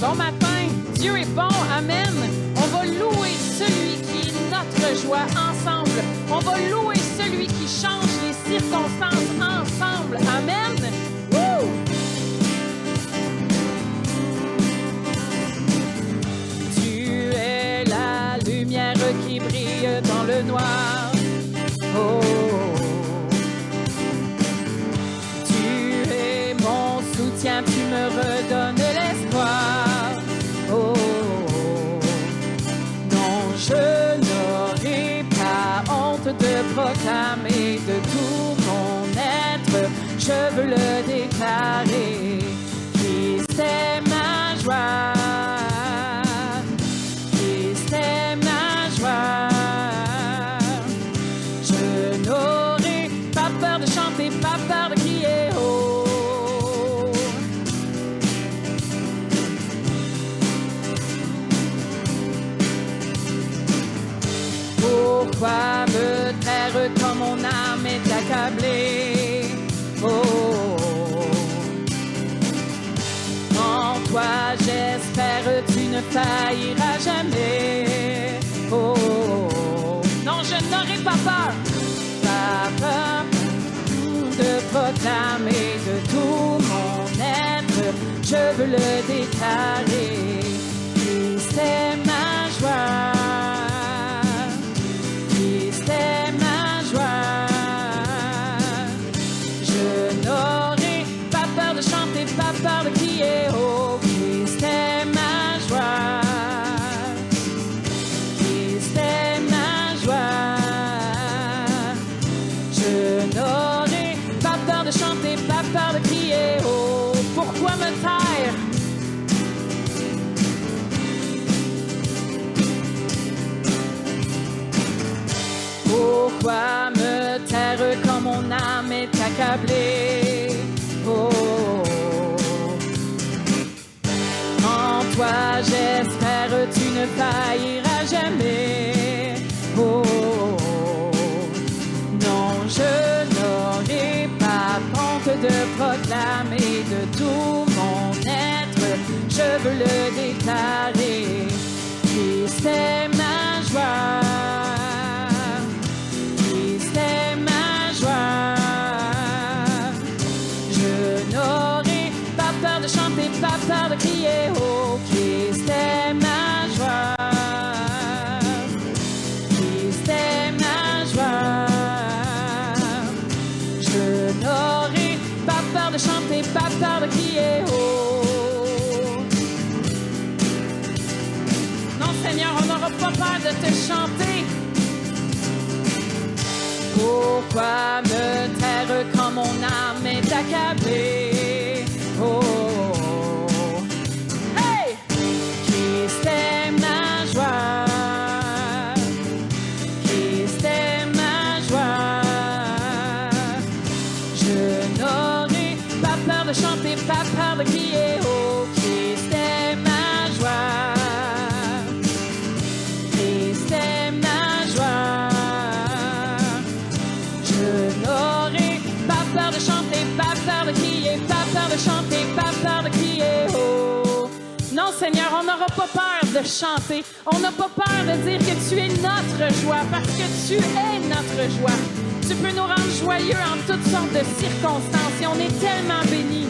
Bon matin, Dieu est bon, amen. On va louer celui qui est notre joie ensemble. On va louer celui qui change les circonstances ensemble, amen. Woo! Tu es la lumière qui brille dans le noir. Oh. Tu es mon soutien, tu me redonnes l'espoir. Oh. Non, je n'aurai pas honte de proclamer de tout mon être. Je veux le déclarer. Christ est ma joie. Christ est ma joie. Je n'aurai pas peur de chanter, pas peur de crier haut. Pourquoi me taire quand mon âme est accablée? Oh. En toi j'espère, tu ne failliras jamais. Oh. Non, je n'aurai pas peur. Pas peur de proclamer de tout mon être. Je veux le déclarer. Christ est ma joie. Christ est ma joie. Je n'aurai pas peur de chanter, pas peur de crier. Oh, Christ est ma joie. Christ est ma joie. Je n'aurai pas peur de chanter, pas peur de crier. Oh, pourquoi me taire? Pourquoi me taire quand mon âme est accablée? Oh. En toi j'espère, tu ne failliras jamais. Oh. Non, je n'aurai pas honte de proclamer de tout mon être. Je veux le déclarer. Christ est ma joie. Christ est ma joie. Je n'aurai pas peur de chanter, pas peur de crier. Oh, Christ est ma joie. Christ est ma joie. Je n'aurai pas peur de chanter, pas peur de crier. Oh. Non, Seigneur, on n'aura pas peur de te chanter. Pourquoi me taire quand mon âme est accablée? Oh. Hey! Christ est ma joie. Christ est ma joie. Je n'aurai pas peur de chanter, pas peur de crier. Oh, Christ est ma joie. Christ est ma joie. Je n'aurai pas peur de chanter, pas peur de crier, pas peur de chanter, pas peur de crier. Oh. Non, Seigneur, on n'aura pas peur de chanter. On n'a pas peur de dire que tu es notre joie, parce que tu es notre joie. Tu peux nous rendre joyeux en toutes sortes de circonstances et on est tellement bénis.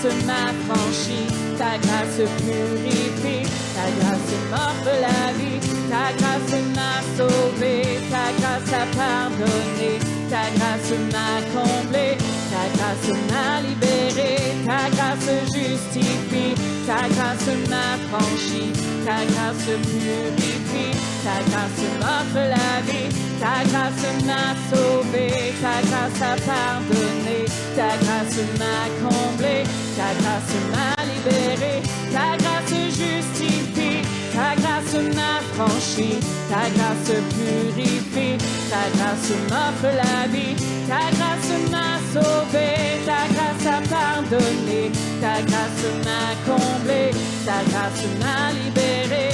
grâce m'affranchit, ta grâce purifie, ta grâce m'offre la vie, ta grâce m'a sauvé, ta grâce a pardonné, ta grâce m'a comblé, ta grâce m'a libéré, ta grâce justifie, ta grâce m'affranchit, ta grâce purifie, ta grâce m'offre la vie, ta grâce m'a sauvé, ta grâce a pardonné, ta grâce m'a comblé, ta grâce m'a libéré, ta grâce justifie, ta grâce m'affranchit, ta grâce purifie, ta grâce m'offre la vie, ta grâce m'a sauvé, ta grâce a pardonné, ta grâce m'a comblé, ta grâce m'a libéré.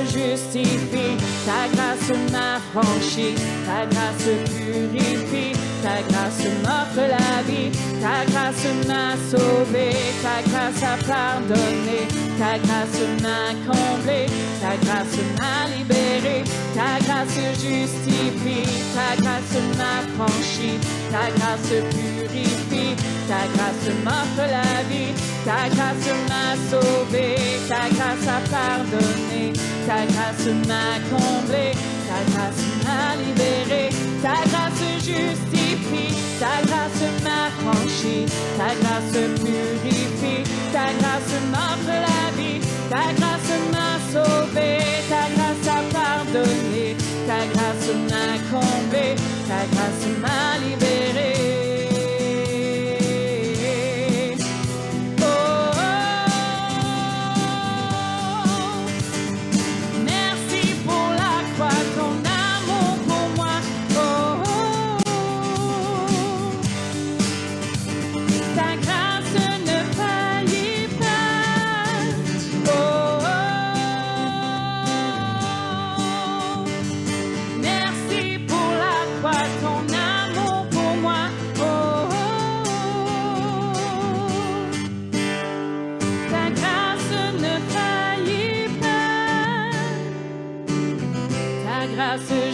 Justifie, ta grâce m'affranchit, ta grâce purifie, ta grâce m'offre la vie, ta grâce m'a sauvé, ta grâce a pardonné, ta grâce m'a comblé, ta grâce m'a libéré, ta grâce justifie, ta grâce m'affranchit, ta grâce purifie, ta grâce m'offre la vie, ta grâce m'a sauvé, ta grâce a pardonné, ta grâce m'a comblé, ta grâce m'a libéré, ta grâce justifie, ta grâce m'affranchit, ta grâce purifie, ta grâce m'offre la vie, ta grâce m'a sauvé, ta grâce a pardonné, ta grâce m'a comblé, ta grâce m'a libéré.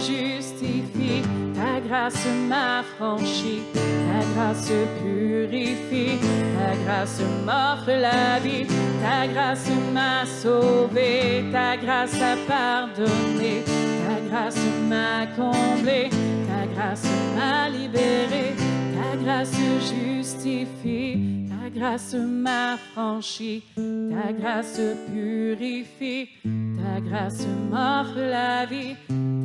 Justifie, ta grâce m'affranchit, ta grâce purifie, ta grâce m'offre la vie, ta grâce m'a sauvé, ta grâce a pardonné, ta grâce m'a comblé, ta grâce m'a libéré, ta grâce justifie, ta grâce m'affranchit, ta grâce purifie, ta grâce m'offre la vie,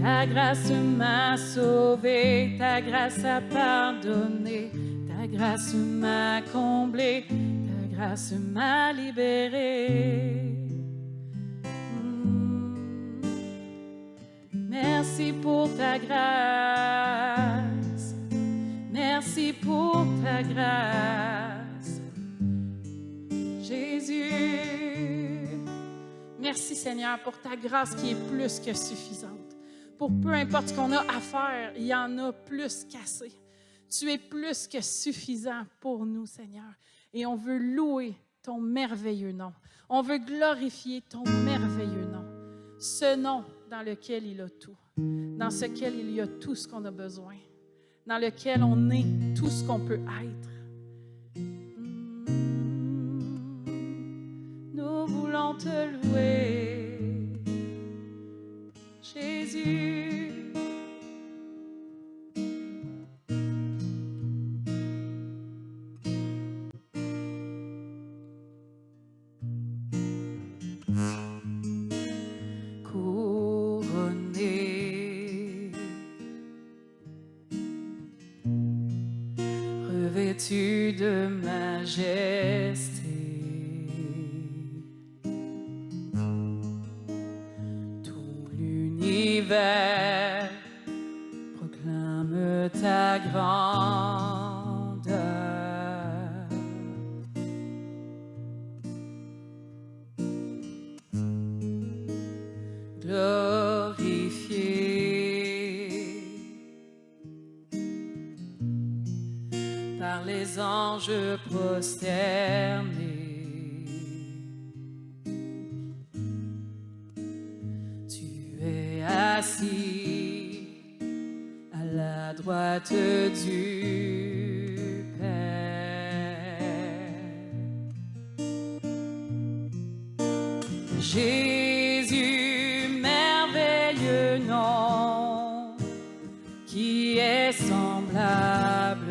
ta grâce m'a sauvé, ta grâce a pardonné, ta grâce m'a comblé, ta grâce m'a libéré. Merci pour ta grâce, merci pour ta grâce, Jésus. Merci Seigneur pour ta grâce qui est plus que suffisante. Pour peu importe ce qu'on a à faire, il y en a plus qu'assez. Tu es plus que suffisant pour nous, Seigneur. Et on veut louer ton merveilleux nom. On veut glorifier ton merveilleux nom. Ce nom dans lequel il a tout. Dans lequel il y a tout ce qu'on a besoin. Dans lequel on est tout ce qu'on peut être. Nous voulons te louer. Jésus, couronné, revêtu de majesté. l'univers proclame ta grandeur. Glorifié par les anges prosternés, tu es assis à la droite du Père. Jésus, merveilleux nom, qui est semblable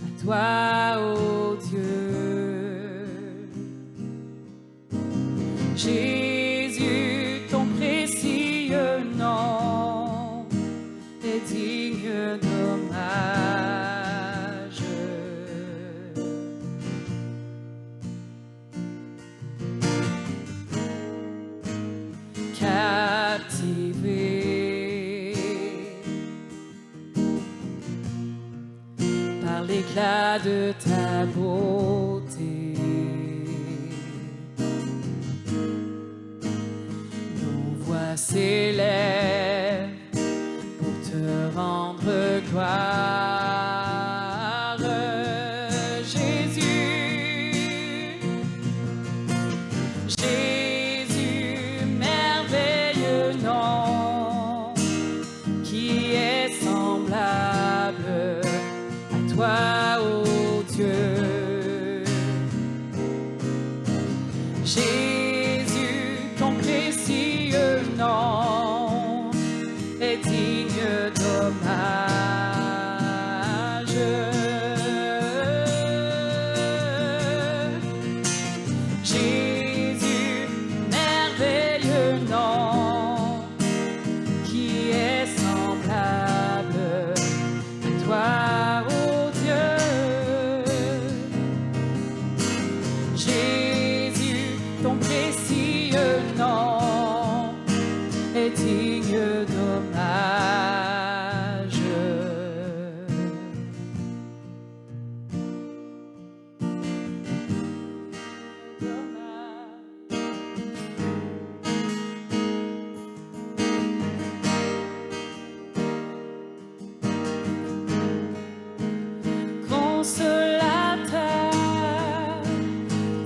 à toi, ô Dieu. Jésus, ton précieux nom est digne d'hommage. Captivé par l'éclat de ta beauté, nos voix s'élèvent pour te rendre gloire. Jésus, Jésus, merveilleux nom, qui est semblable à toi, ô Dieu. Jésus, ton précieux nom est digne d'hommage. Jésus, merveilleux nom, qui est semblable à toi, ô Dieu. Jésus, ton précieux nom est digne d'hommage. Consolateur,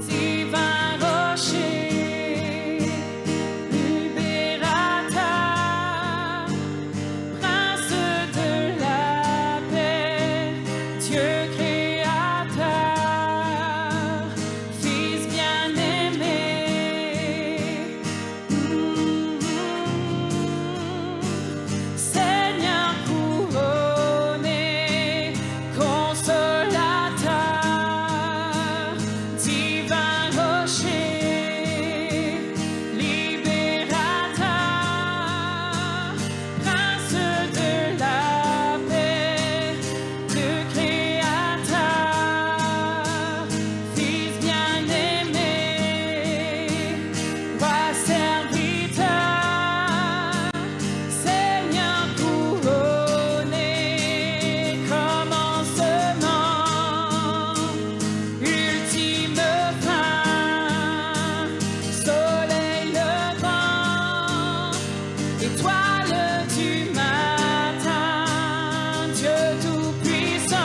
divin rocher, libérateur, prince de la paix, Dieu créateur, Fils bien-aimé, Seigneur couronné, consolateur, divin rocher, libérateur, prince de la paix, Dieu créateur, Fils bien-aimé, roi serviteur, Seigneur couronné, commencement, ultime fin, soleil levant, étoile du matin, Dieu tout-puissant,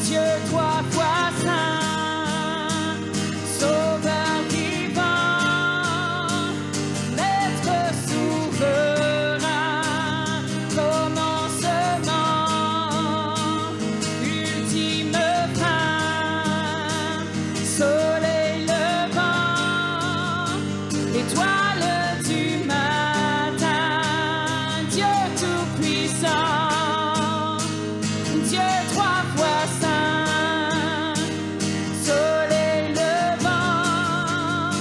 Dieu trois fois saint, sauveur vivant, maître souverain, commencement, ultime fin, soleil levant, étoile du matin, Dieu tout-puissant, Dieu trois fois saint, soleil levant,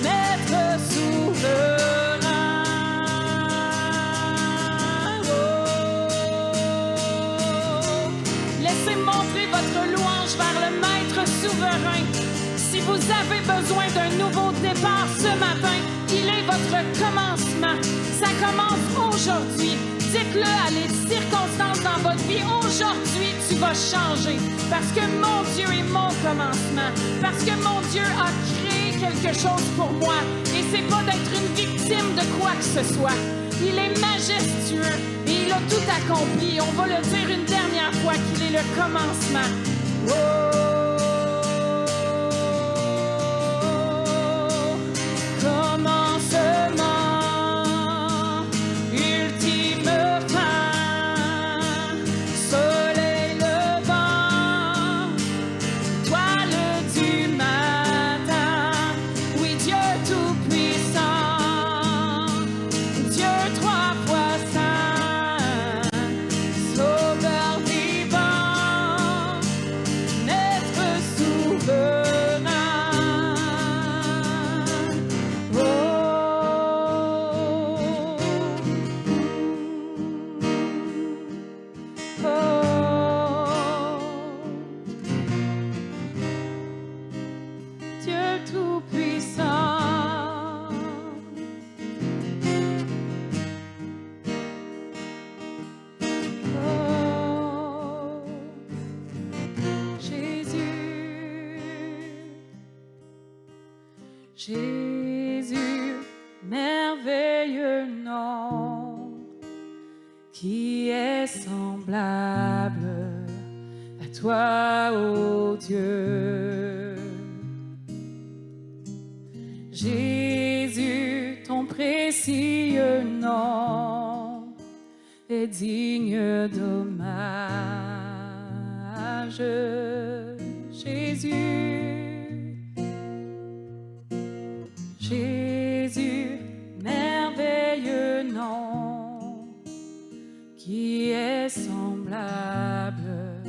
maître souverain. Oh. Laissez montrer votre louange vers le maître souverain. Si vous avez besoin d'un nouveau départ ce matin, il est votre commencement. commencement. Ça commence aujourd'hui. Dites-le à les circonstances dans votre vie. Aujourd'hui, tu vas changer. Parce que mon Dieu est mon commencement. Parce que mon Dieu a créé quelque chose pour moi. Et c'est pas d'être une victime de quoi que ce soit. Il est majestueux et il a tout accompli. On va le dire une dernière fois qu'il est le commencement. Commencement, ultime fin, soleil levant, toile du matin, oui Dieu tout-puissant, Dieu trois fois saint, sauveur vivant, maître souverain. Dieu tout-puissant. Oh, Jésus, Jésus, merveilleux nom, qui est semblable à toi, ô Dieu. Jésus, ton précieux nom est digne d'hommage. Jésus, Jésus, merveilleux nom, qui est semblable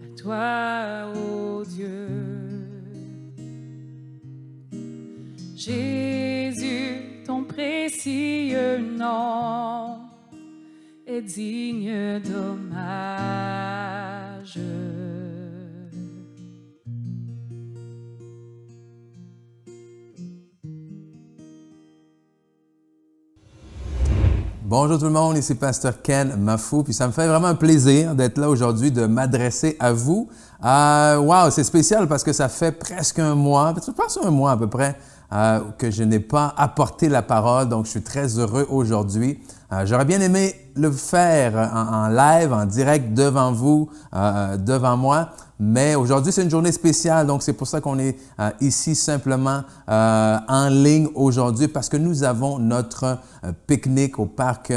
à toi, ô Dieu. Jésus, ton précieux nom est digne d'hommage. Bonjour tout le monde, ici Pasteur Ken Mafou, puis ça me fait vraiment un plaisir d'être là aujourd'hui, de m'adresser à vous. Wow, c'est spécial parce que ça fait presque un mois, je pense un mois à peu près, que je n'ai pas apporté la parole, donc je suis très heureux aujourd'hui. J'aurais bien aimé le faire en live, en direct devant vous, devant moi, mais aujourd'hui c'est une journée spéciale, donc c'est pour ça qu'on est ici simplement en ligne aujourd'hui parce que nous avons notre pique-nique au parc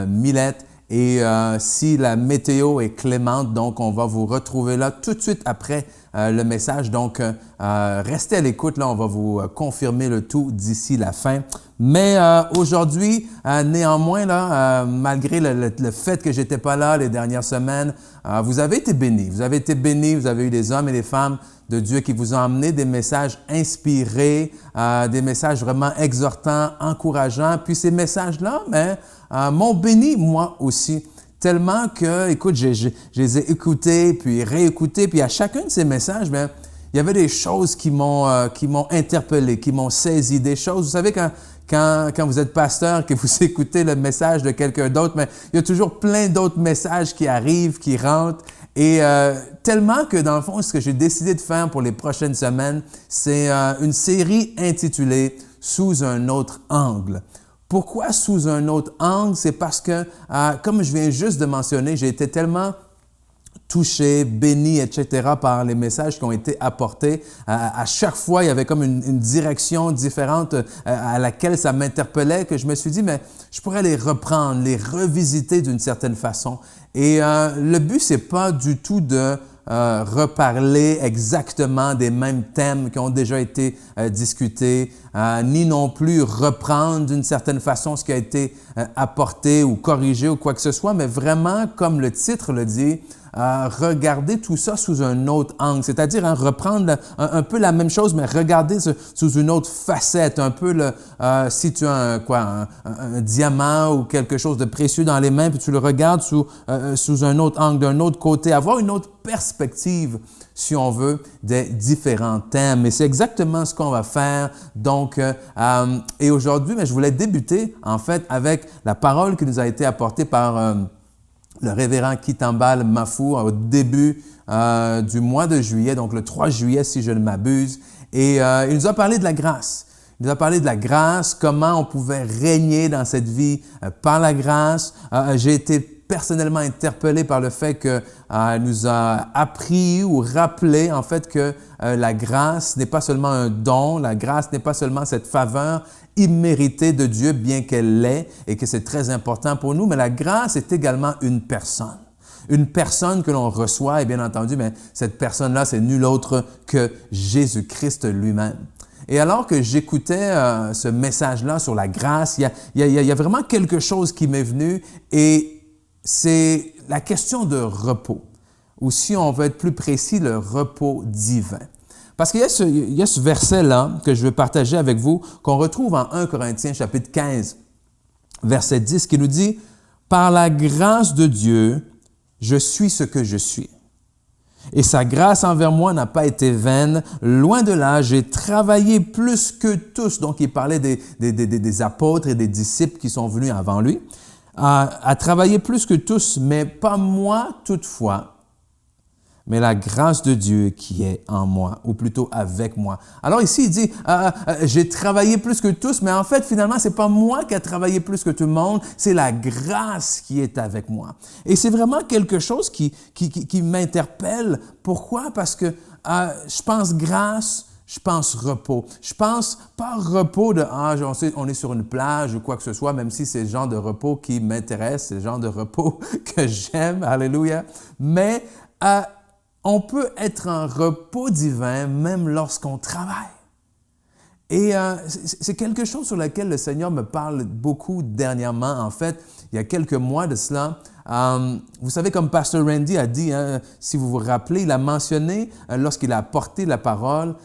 Millette. Et si la météo est clémente, donc on va vous retrouver là tout de suite après le message. Donc, restez à l'écoute, là, on va vous confirmer le tout d'ici la fin. Mais aujourd'hui, néanmoins, là, malgré le fait que j'étais pas là les dernières semaines, vous avez été bénis. Vous avez été bénis, vous avez eu des hommes et des femmes de Dieu qui vous ont amené des messages inspirés, des messages vraiment exhortants, encourageants. Puis ces messages-là, m'ont béni moi aussi. Tellement que, écoute, je les ai écoutés, puis réécoutés, puis à chacun de ces messages, il y avait des choses qui m'ont interpellé, qui m'ont saisi, des choses. Vous savez, quand vous êtes pasteur, que vous écoutez le message de quelqu'un d'autre, mais il y a toujours plein d'autres messages qui arrivent, qui rentrent. Et tellement que, dans le fond, ce que j'ai décidé de faire pour les prochaines semaines, c'est une série intitulée « Sous un autre angle ». Pourquoi sous un autre angle? C'est parce que, comme je viens juste de mentionner, j'ai été tellement touché, béni, etc. par les messages qui ont été apportés. À chaque fois, il y avait comme une direction différente à laquelle ça m'interpellait que je me suis dit, mais je pourrais les reprendre, les revisiter d'une certaine façon. Et le but, c'est pas du tout de reparler exactement des mêmes thèmes qui ont déjà été discutés, ni non plus reprendre d'une certaine façon ce qui a été apporté ou corrigé ou quoi que ce soit, mais vraiment, comme le titre le dit, regarder tout ça sous un autre angle, c'est-à-dire reprendre un peu la même chose, mais regarder sous une autre facette, un peu si tu as un diamant ou quelque chose de précieux dans les mains, puis tu le regardes sous un autre angle, d'un autre côté, avoir une autre perspective si on veut, des différents thèmes. Et c'est exactement ce qu'on va faire. Donc, et aujourd'hui, je voulais débuter, en fait, avec la parole qui nous a été apportée par le révérend Kitambal Mafou au début du mois de juillet, donc le 3 juillet, si je ne m'abuse. Et il nous a parlé de la grâce. Il nous a parlé de la grâce, comment on pouvait régner dans cette vie par la grâce. J'ai été personnellement interpellé par le fait qu'il nous a appris ou rappelé en fait que la grâce n'est pas seulement un don, la grâce n'est pas seulement cette faveur imméritée de Dieu, bien qu'elle l'est et que c'est très important pour nous, mais la grâce est également une personne. Une personne que l'on reçoit, et bien entendu, mais cette personne-là, c'est nul autre que Jésus-Christ lui-même. Et alors que j'écoutais ce message-là sur la grâce, il y a vraiment quelque chose qui m'est venu et c'est la question de repos, ou si on veut être plus précis, le repos divin. Parce qu'il y a ce verset-là que je veux partager avec vous, qu'on retrouve en 1 Corinthiens chapitre 15, verset 10, qui nous dit « Par la grâce de Dieu, je suis ce que je suis. Et sa grâce envers moi n'a pas été vaine. Loin de là, j'ai travaillé plus que tous. » Donc, il parlait des apôtres et des disciples qui sont venus avant lui. À travailler plus que tous, mais pas moi toutefois, mais la grâce de Dieu qui est en moi, ou plutôt avec moi. Alors ici, il dit, j'ai travaillé plus que tous, mais en fait, finalement, c'est pas moi qui ai travaillé plus que tout le monde, c'est la grâce qui est avec moi. Et c'est vraiment quelque chose qui m'interpelle. Pourquoi? Parce que je pense grâce, je pense repos. Je pense pas repos de on est sur une plage ou quoi que ce soit, même si c'est le genre de repos qui m'intéresse, c'est le genre de repos que j'aime, alléluia. Mais on peut être en repos divin même lorsqu'on travaille. Et c'est quelque chose sur lequel le Seigneur me parle beaucoup dernièrement. En fait, il y a quelques mois de cela, vous savez, comme Pasteur Randy a dit, si vous vous rappelez, il a mentionné lorsqu'il a apporté la parole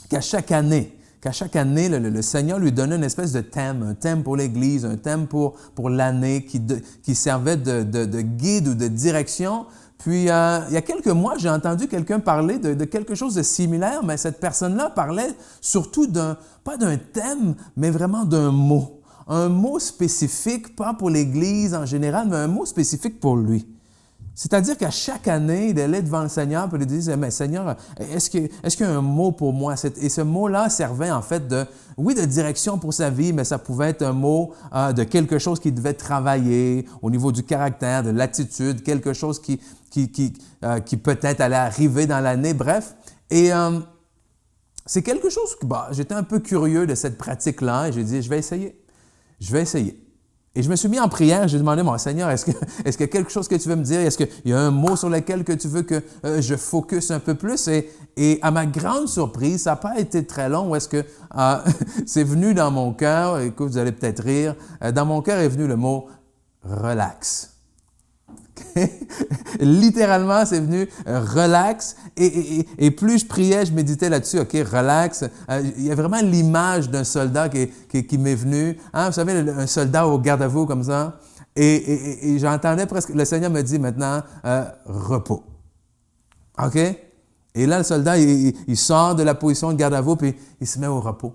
qu'à chaque année, le Seigneur lui donnait une espèce de thème, un thème pour l'Église, un thème pour l'année qui servait de guide ou de direction. Puis, il y a quelques mois, j'ai entendu quelqu'un parler de quelque chose de similaire, mais cette personne-là parlait surtout pas d'un thème, mais vraiment d'un mot. Un mot spécifique, pas pour l'Église en général, mais un mot spécifique pour lui. C'est-à-dire qu'à chaque année, il allait devant le Seigneur et il disait, mais Seigneur, est-ce qu'il y a un mot pour moi? Et ce mot-là servait en fait de direction pour sa vie, mais ça pouvait être un mot de quelque chose qu'il devait travailler au niveau du caractère, de l'attitude, quelque chose qui peut-être allait arriver dans l'année, bref. Et c'est quelque chose que j'étais un peu curieux de cette pratique-là et j'ai dit, je vais essayer. Et je me suis mis en prière, j'ai demandé, mon Seigneur, est-ce qu'il y a quelque chose que tu veux me dire? Est-ce qu'il y a un mot sur lequel que tu veux que je focus un peu plus? Et à ma grande surprise, ça n'a pas été très long, où est-ce que c'est venu dans mon cœur, écoute, vous allez peut-être rire, dans mon cœur est venu le mot « relax ». Littéralement, c'est venu relax. Et plus je priais, je méditais là-dessus. OK, relax. Il y a vraiment l'image d'un soldat qui m'est venu. Vous savez, un soldat au garde-à-vous comme ça. Et j'entendais presque, le Seigneur me dit maintenant, repos. OK? Et là, le soldat, il sort de la position de garde-à-vous, puis il se met au repos.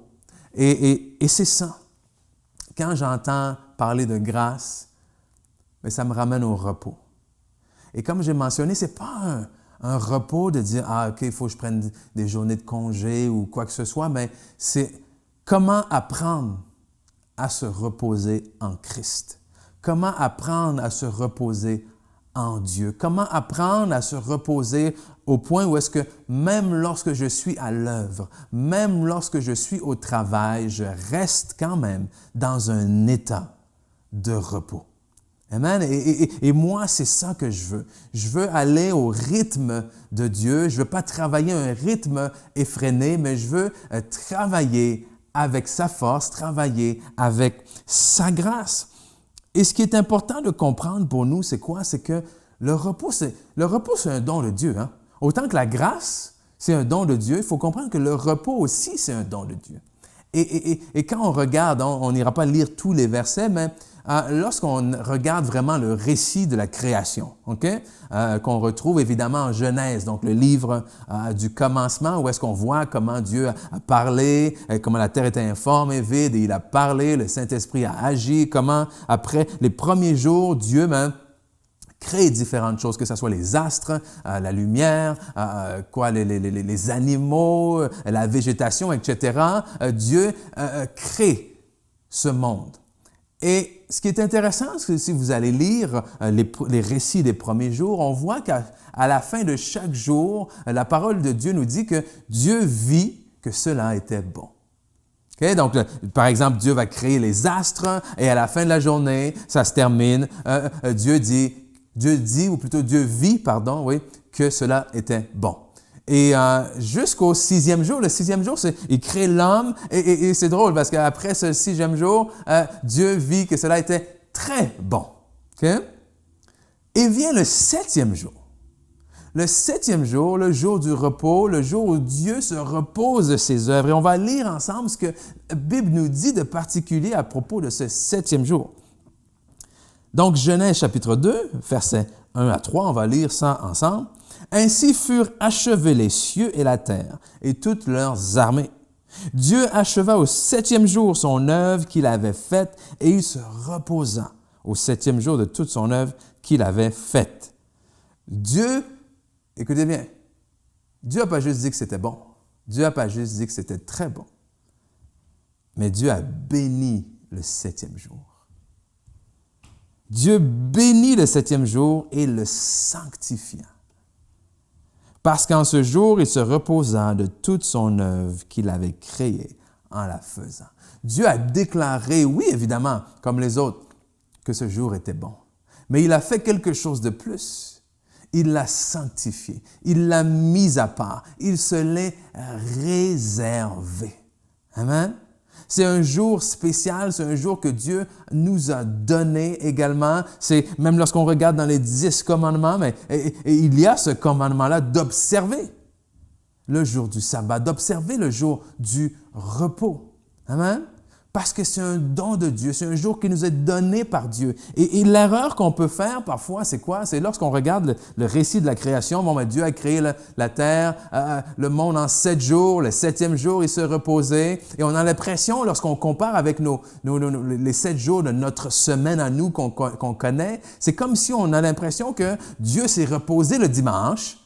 Et c'est ça. Quand j'entends parler de grâce, mais ça me ramène au repos. Et comme j'ai mentionné, ce n'est pas un repos de dire « Ah, OK, il faut que je prenne des journées de congé ou quoi que ce soit », mais c'est comment apprendre à se reposer en Christ. Comment apprendre à se reposer en Dieu. Comment apprendre à se reposer au point où est-ce que même lorsque je suis à l'œuvre, même lorsque je suis au travail, je reste quand même dans un état de repos. Amen. Et moi, c'est ça que je veux. Je veux aller au rythme de Dieu. Je ne veux pas travailler un rythme effréné, mais je veux travailler avec sa force, travailler avec sa grâce. Et ce qui est important de comprendre pour nous, c'est quoi? C'est que le repos, c'est un don de Dieu. Hein? Autant que la grâce, c'est un don de Dieu, il faut comprendre que le repos aussi, c'est un don de Dieu. Et quand on regarde, on n'ira pas lire tous les versets, mais lorsqu'on regarde vraiment le récit de la création, OK? Qu'on retrouve évidemment en Genèse, donc le livre du commencement, où est-ce qu'on voit comment Dieu a parlé, comment la terre était informe et vide, et il a parlé, le Saint-Esprit a agi, comment après les premiers jours, Dieu crée différentes choses, que ce soit les astres, la lumière, les animaux, la végétation, etc. Dieu crée ce monde. Et ce qui est intéressant, c'est que si vous allez lire les récits des premiers jours, on voit qu'à la fin de chaque jour, la parole de Dieu nous dit que Dieu vit que cela était bon. Okay? Donc, par exemple, Dieu va créer les astres et à la fin de la journée, ça se termine. Dieu vit, que cela était bon. Et jusqu'au 6e jour, le 6e jour, il crée l'homme et c'est drôle parce qu'après ce 6e jour, Dieu vit que cela était très bon. Okay? Et vient le 7e jour. Le 7e jour, le jour du repos, le jour où Dieu se repose de ses œuvres. Et on va lire ensemble ce que la Bible nous dit de particulier à propos de ce 7e jour. Donc, Genèse chapitre 2, versets 1 à 3, on va lire ça ensemble. « Ainsi furent achevés les cieux et la terre et toutes leurs armées. Dieu acheva au 7e jour son œuvre qu'il avait faite et il se reposa au 7e jour de toute son œuvre qu'il avait faite. » Dieu, écoutez bien, Dieu n'a pas juste dit que c'était bon. Dieu n'a pas juste dit que c'était très bon. Mais Dieu a béni le 7e jour. Dieu bénit le 7e jour et le sanctifia. Parce qu'en ce jour, il se reposa de toute son œuvre qu'il avait créée en la faisant. Dieu a déclaré, oui, évidemment, comme les autres, que ce jour était bon. Mais il a fait quelque chose de plus. Il l'a sanctifié. Il l'a mis à part. Il se l'est réservé. Amen. C'est un jour spécial, c'est un jour que Dieu nous a donné également. C'est même lorsqu'on regarde dans les 10 commandements, et il y a ce commandement-là d'observer le jour du sabbat, d'observer le jour du repos. Amen? Parce que c'est un don de Dieu, c'est un jour qui nous est donné par Dieu. Et l'erreur qu'on peut faire parfois, c'est quoi? C'est lorsqu'on regarde le récit de la création. Dieu a créé la terre, le monde en 7 jours. Le 7e jour, il se reposait. Et on a l'impression, lorsqu'on compare avec les 7 jours de notre semaine à nous qu'on connaît, c'est comme si on a l'impression que Dieu s'est reposé le dimanche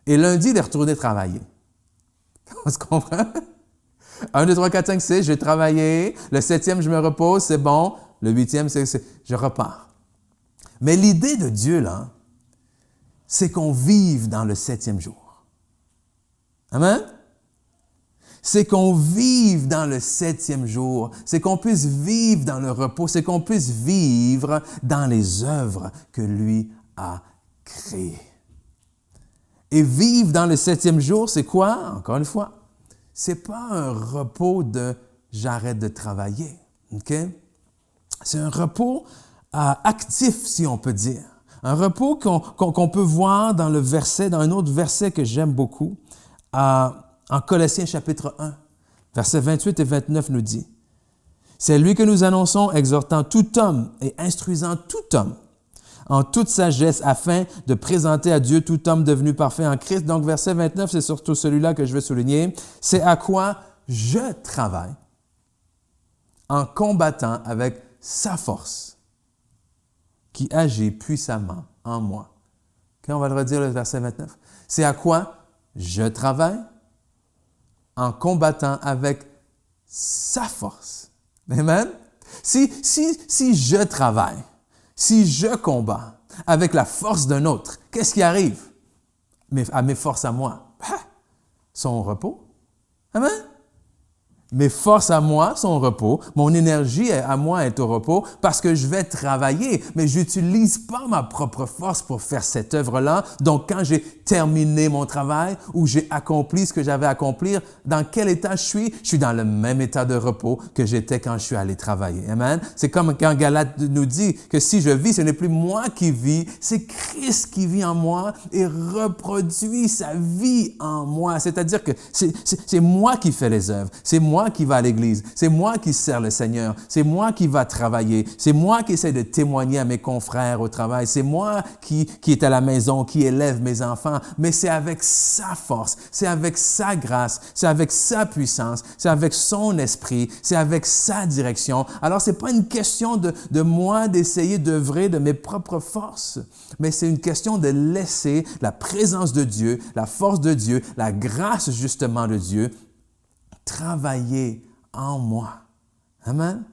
et lundi, il est retourné travailler. On se comprend? 1, 2, 3, 4, 5, 6, j'ai travaillé. Le 7e, je me repose, c'est bon. Le 8e, je repars. Mais l'idée de Dieu, là, c'est qu'on vive dans le 7e jour. Amen? C'est qu'on vive dans le 7e jour. C'est qu'on puisse vivre dans le repos. C'est qu'on puisse vivre dans les œuvres que lui a créées. Et vivre dans le 7e jour, c'est quoi? Encore une fois, c'est pas un repos de « j'arrête de travailler ». Okay? C'est un repos actif, si on peut dire. Un repos qu'on peut voir dans un autre verset que j'aime beaucoup, en Colossiens chapitre 1, versets 28 et 29 nous dit « C'est lui que nous annonçons, exhortant tout homme et instruisant tout homme en toute sagesse, afin de présenter à Dieu tout homme devenu parfait en Christ. » Donc, verset 29, c'est surtout celui-là que je veux souligner. C'est à quoi je travaille en combattant avec sa force qui agit puissamment en moi. Okay, on va le redire, le verset 29. C'est à quoi je travaille en combattant avec sa force. Amen? Si je travaille, si je combats avec la force d'un autre, qu'est-ce qui arrive à mes forces à moi? Sont au repos. Amen? Mes forces à moi sont au repos. Mon énergie à moi est au repos parce que je vais travailler. Mais je n'utilise pas ma propre force pour faire cette œuvre-là. Donc, quand j'ai terminé mon travail ou j'ai accompli ce que j'avais à accomplir, dans quel état je suis? Je suis dans le même état de repos que j'étais quand je suis allé travailler. Amen? C'est comme quand Galate nous dit que si je vis, ce n'est plus moi qui vis, c'est Christ qui vit en moi et reproduit sa vie en moi. C'est-à-dire que c'est moi qui fais les œuvres. C'est moi moi qui va à l'église, c'est moi qui sers le Seigneur, c'est moi qui va travailler, c'est moi qui essaie de témoigner à mes confrères au travail, c'est moi qui est à la maison, qui élève mes enfants, mais c'est avec sa force, c'est avec sa grâce, c'est avec sa puissance, c'est avec son esprit, c'est avec sa direction. Alors, ce n'est pas une question de moi d'essayer d'œuvrer de mes propres forces, mais c'est une question de laisser la présence de Dieu, la force de Dieu, la grâce justement de Dieu travailler en moi. Amen.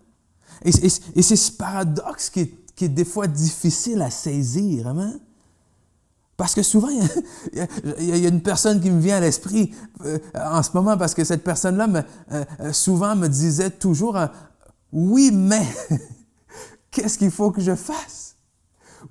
Et c'est ce paradoxe qui est des fois difficile à saisir. Amen. Parce que souvent, il y a une personne qui me vient à l'esprit en ce moment, parce que cette personne-là, souvent me disait toujours, oui, mais, qu'est-ce qu'il faut que je fasse?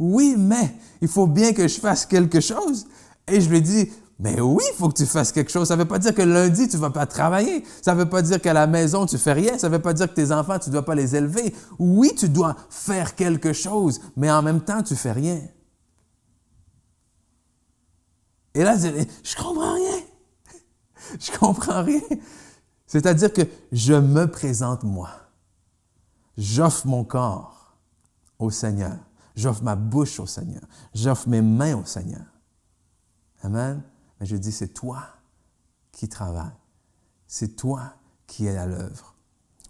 Oui, mais, il faut bien que je fasse quelque chose. Et je lui dis, mais oui, il faut que tu fasses quelque chose. Ça ne vene pas dire que lundi, tu ne vas pas travailler. Ça ne veut pas dire qu'à la maison, tu ne fais rien. Ça ne veut pas dire que tes enfants, tu ne dois pas les élever. Oui, tu dois faire quelque chose, mais en même temps, tu ne fais rien. Et là, je ne comprends rien. Je ne comprends rien. C'est-à-dire que je me présente moi. J'offre mon corps au Seigneur. J'offre ma bouche au Seigneur. J'offre mes mains au Seigneur. Amen. Mais je dis, c'est toi qui travailles. C'est toi qui es à l'œuvre.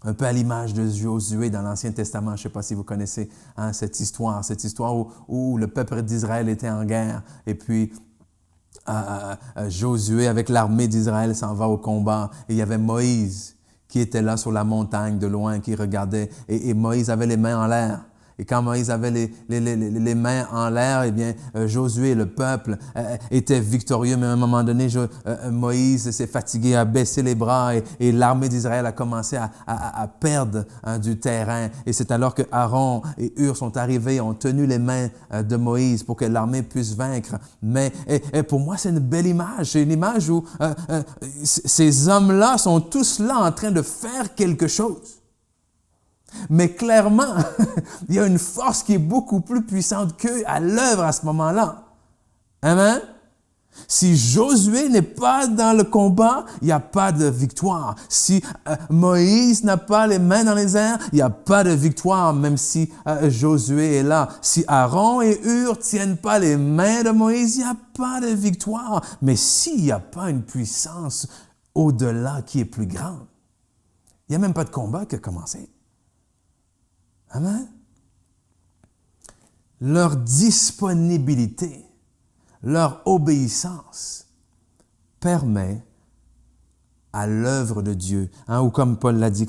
Un peu à l'image de Josué dans l'Ancien Testament. Je ne sais pas si vous connaissez cette histoire où le peuple d'Israël était en guerre. Et puis, Josué, avec l'armée d'Israël, s'en va au combat. Et il y avait Moïse qui était là sur la montagne de loin, qui regardait. Et Moïse avait les mains en l'air. Et quand Moïse avait les mains en l'air, eh bien, Josué, le peuple, était victorieux. Mais à un moment donné, Moïse s'est fatigué, a baissé les bras et l'armée d'Israël a commencé à perdre du terrain. Et c'est alors que Aaron et Hur sont arrivés, ont tenu les mains de Moïse pour que l'armée puisse vaincre. Mais pour moi, c'est une belle image. C'est une image où ces hommes-là sont tous là en train de faire quelque chose. Mais clairement, il y a une force qui est beaucoup plus puissante qu'eux à l'œuvre à ce moment-là. Amen? Si Josué n'est pas dans le combat, il n'y a pas de victoire. Si Moïse n'a pas les mains dans les airs, il n'y a pas de victoire, même si Josué est là. Si Aaron et Hur ne tiennent pas les mains de Moïse, il n'y a pas de victoire. Mais s'il n'y a pas une puissance au-delà qui est plus grande, il n'y a même pas de combat qui a commencé. Amen. Leur disponibilité, leur obéissance permet à l'œuvre de Dieu, ou comme Paul l'a dit,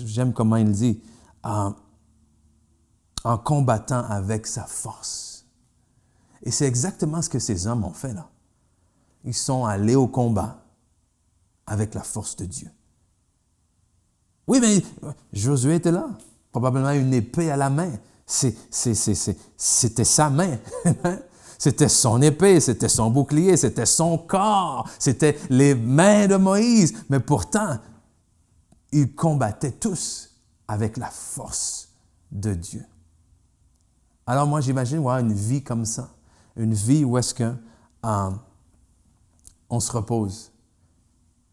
j'aime comment il dit, en combattant avec sa force. Et c'est exactement ce que ces hommes ont fait là. Ils sont allés au combat avec la force de Dieu. Oui, mais Josué était là. Probablement une épée à la main. C'était sa main. C'était son épée, c'était son bouclier, c'était son corps, c'était les mains de Moïse. Mais pourtant, ils combattaient tous avec la force de Dieu. Alors moi, j'imagine une vie comme ça. Une vie où est-ce qu'on se repose.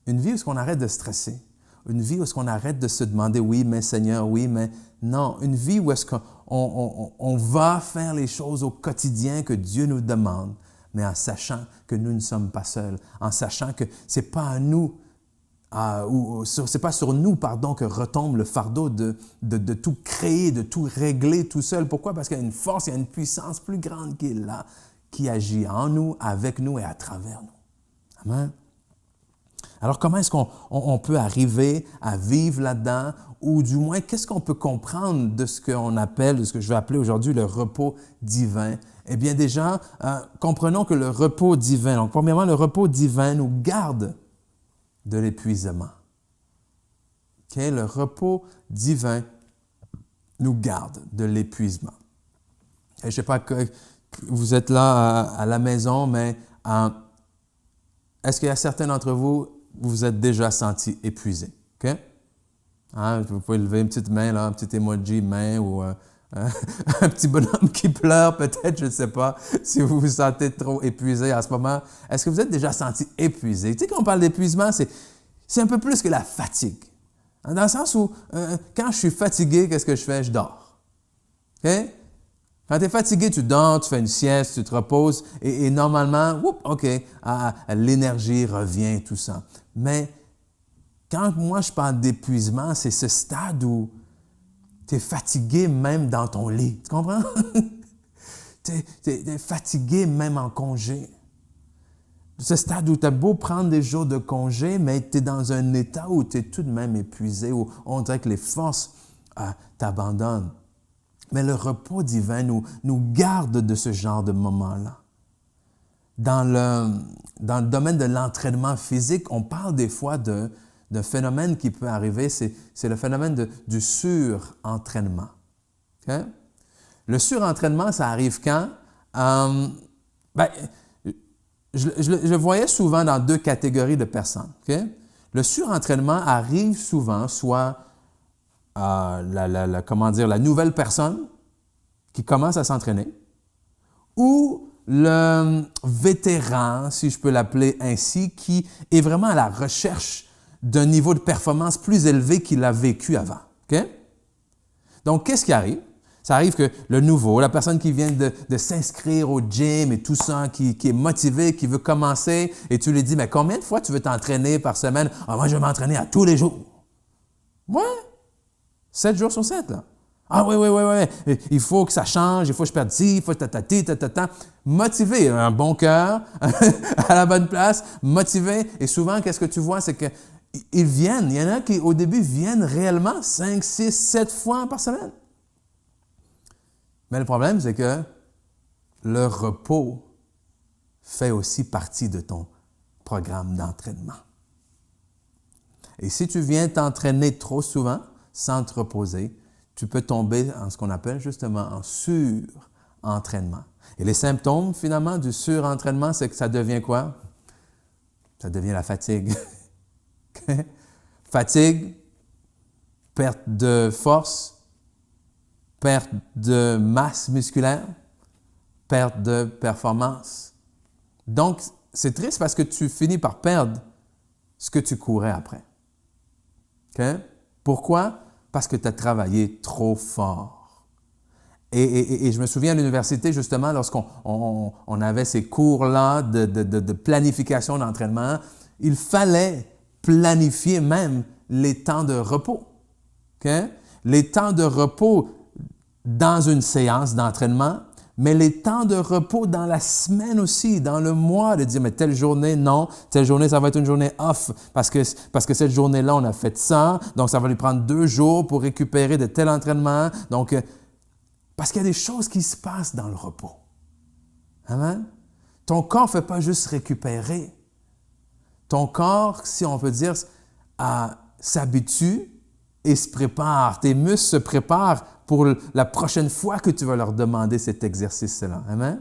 Une vie où est-ce qu'on arrête de stresser. Une vie où est-ce qu'on arrête de se demander, oui, mais Seigneur, oui, mais non. Une vie où est-ce qu'on va faire les choses au quotidien que Dieu nous demande, mais en sachant que nous ne sommes pas seuls, en sachant que ce n'est pas à nous, c'est pas sur nous, que retombe le fardeau de tout créer, de tout régler tout seul. Pourquoi? Parce qu'il y a une force, il y a une puissance plus grande qui est là, qui agit en nous, avec nous et à travers nous. Amen. Alors, comment est-ce qu'on peut arriver à vivre là-dedans, ou du moins, qu'est-ce qu'on peut comprendre de ce qu'on appelle, de ce que je vais appeler aujourd'hui le repos divin? Eh bien, déjà, comprenons que le repos divin, donc premièrement, le repos divin nous garde de l'épuisement. Okay? Le repos divin nous garde de l'épuisement. Et je ne sais pas que vous êtes là à la maison, mais est-ce qu'il y a certains d'entre vous, vous vous êtes déjà senti épuisé? OK? Vous pouvez lever une petite main, là, un petit emoji main ou un petit bonhomme qui pleure peut-être, je ne sais pas, si vous vous sentez trop épuisé en ce moment. Est-ce que vous êtes déjà senti épuisé? Tu sais, quand on parle d'épuisement, c'est un peu plus que la fatigue. Dans le sens où, quand je suis fatigué, qu'est-ce que je fais? Je dors. OK? Quand tu es fatigué, tu dors, tu fais une sieste, tu te reposes et normalement, OK, l'énergie revient, tout ça. Mais quand moi je parle d'épuisement, c'est ce stade où tu es fatigué même dans ton lit. Tu comprends? Tu es fatigué même en congé. Ce stade où tu as beau prendre des jours de congé, mais tu es dans un état où tu es tout de même épuisé, où on dirait que les forces t'abandonnent. Mais le repos divin nous garde de ce genre de moment-là. Dans le domaine de l'entraînement physique, on parle des fois d'un phénomène qui peut arriver, c'est le phénomène du surentraînement. Okay? Le surentraînement, ça arrive quand? Je le voyais souvent dans deux catégories de personnes. Okay? Le surentraînement arrive souvent, soit la nouvelle personne qui commence à s'entraîner, ou le vétéran, si je peux l'appeler ainsi, qui est vraiment à la recherche d'un niveau de performance plus élevé qu'il a vécu avant. Okay? Donc, qu'est-ce qui arrive? Ça arrive que le nouveau, la personne qui vient de s'inscrire au gym et tout ça, qui est motivé, qui veut commencer, et tu lui dis, mais combien de fois tu veux t'entraîner par semaine? Ah, moi, je vais m'entraîner à tous les jours. Ouais, 7 jours sur 7, là. Ah oui, il faut que ça change, il faut que je perde ci, il faut tatata. Motivé, un bon cœur, à la bonne place, motivé. Et souvent, qu'est-ce que tu vois, c'est qu'ils viennent. Il y en a qui, au début, viennent réellement 5, 6, 7 fois par semaine. Mais le problème, c'est que le repos fait aussi partie de ton programme d'entraînement. Et si tu viens t'entraîner trop souvent, sans te reposer, tu peux tomber en ce qu'on appelle justement en surentraînement. Et les symptômes, finalement, du surentraînement, c'est que ça devient quoi? Ça devient la fatigue. Fatigue, perte de force, perte de masse musculaire, perte de performance. Donc, c'est triste parce que tu finis par perdre ce que tu courais après. Okay? Pourquoi? Parce que tu as travaillé trop fort. Et je me souviens à l'université, justement, lorsqu'on avait ces cours-là de planification d'entraînement, il fallait planifier même les temps de repos. Okay? Les temps de repos dans une séance d'entraînement, mais les temps de repos dans la semaine aussi, dans le mois, de dire, mais telle journée, non, telle journée, ça va être une journée off, parce que cette journée-là, on a fait ça, donc ça va lui prendre 2 jours pour récupérer de tel entraînement. Donc, parce qu'il y a des choses qui se passent dans le repos. Amen? Ton corps ne fait pas juste récupérer. Ton corps, si on peut dire, s'habitue et se prépare. Tes muscles se préparent pour la prochaine fois que tu vas leur demander cet exercice-là. Amen?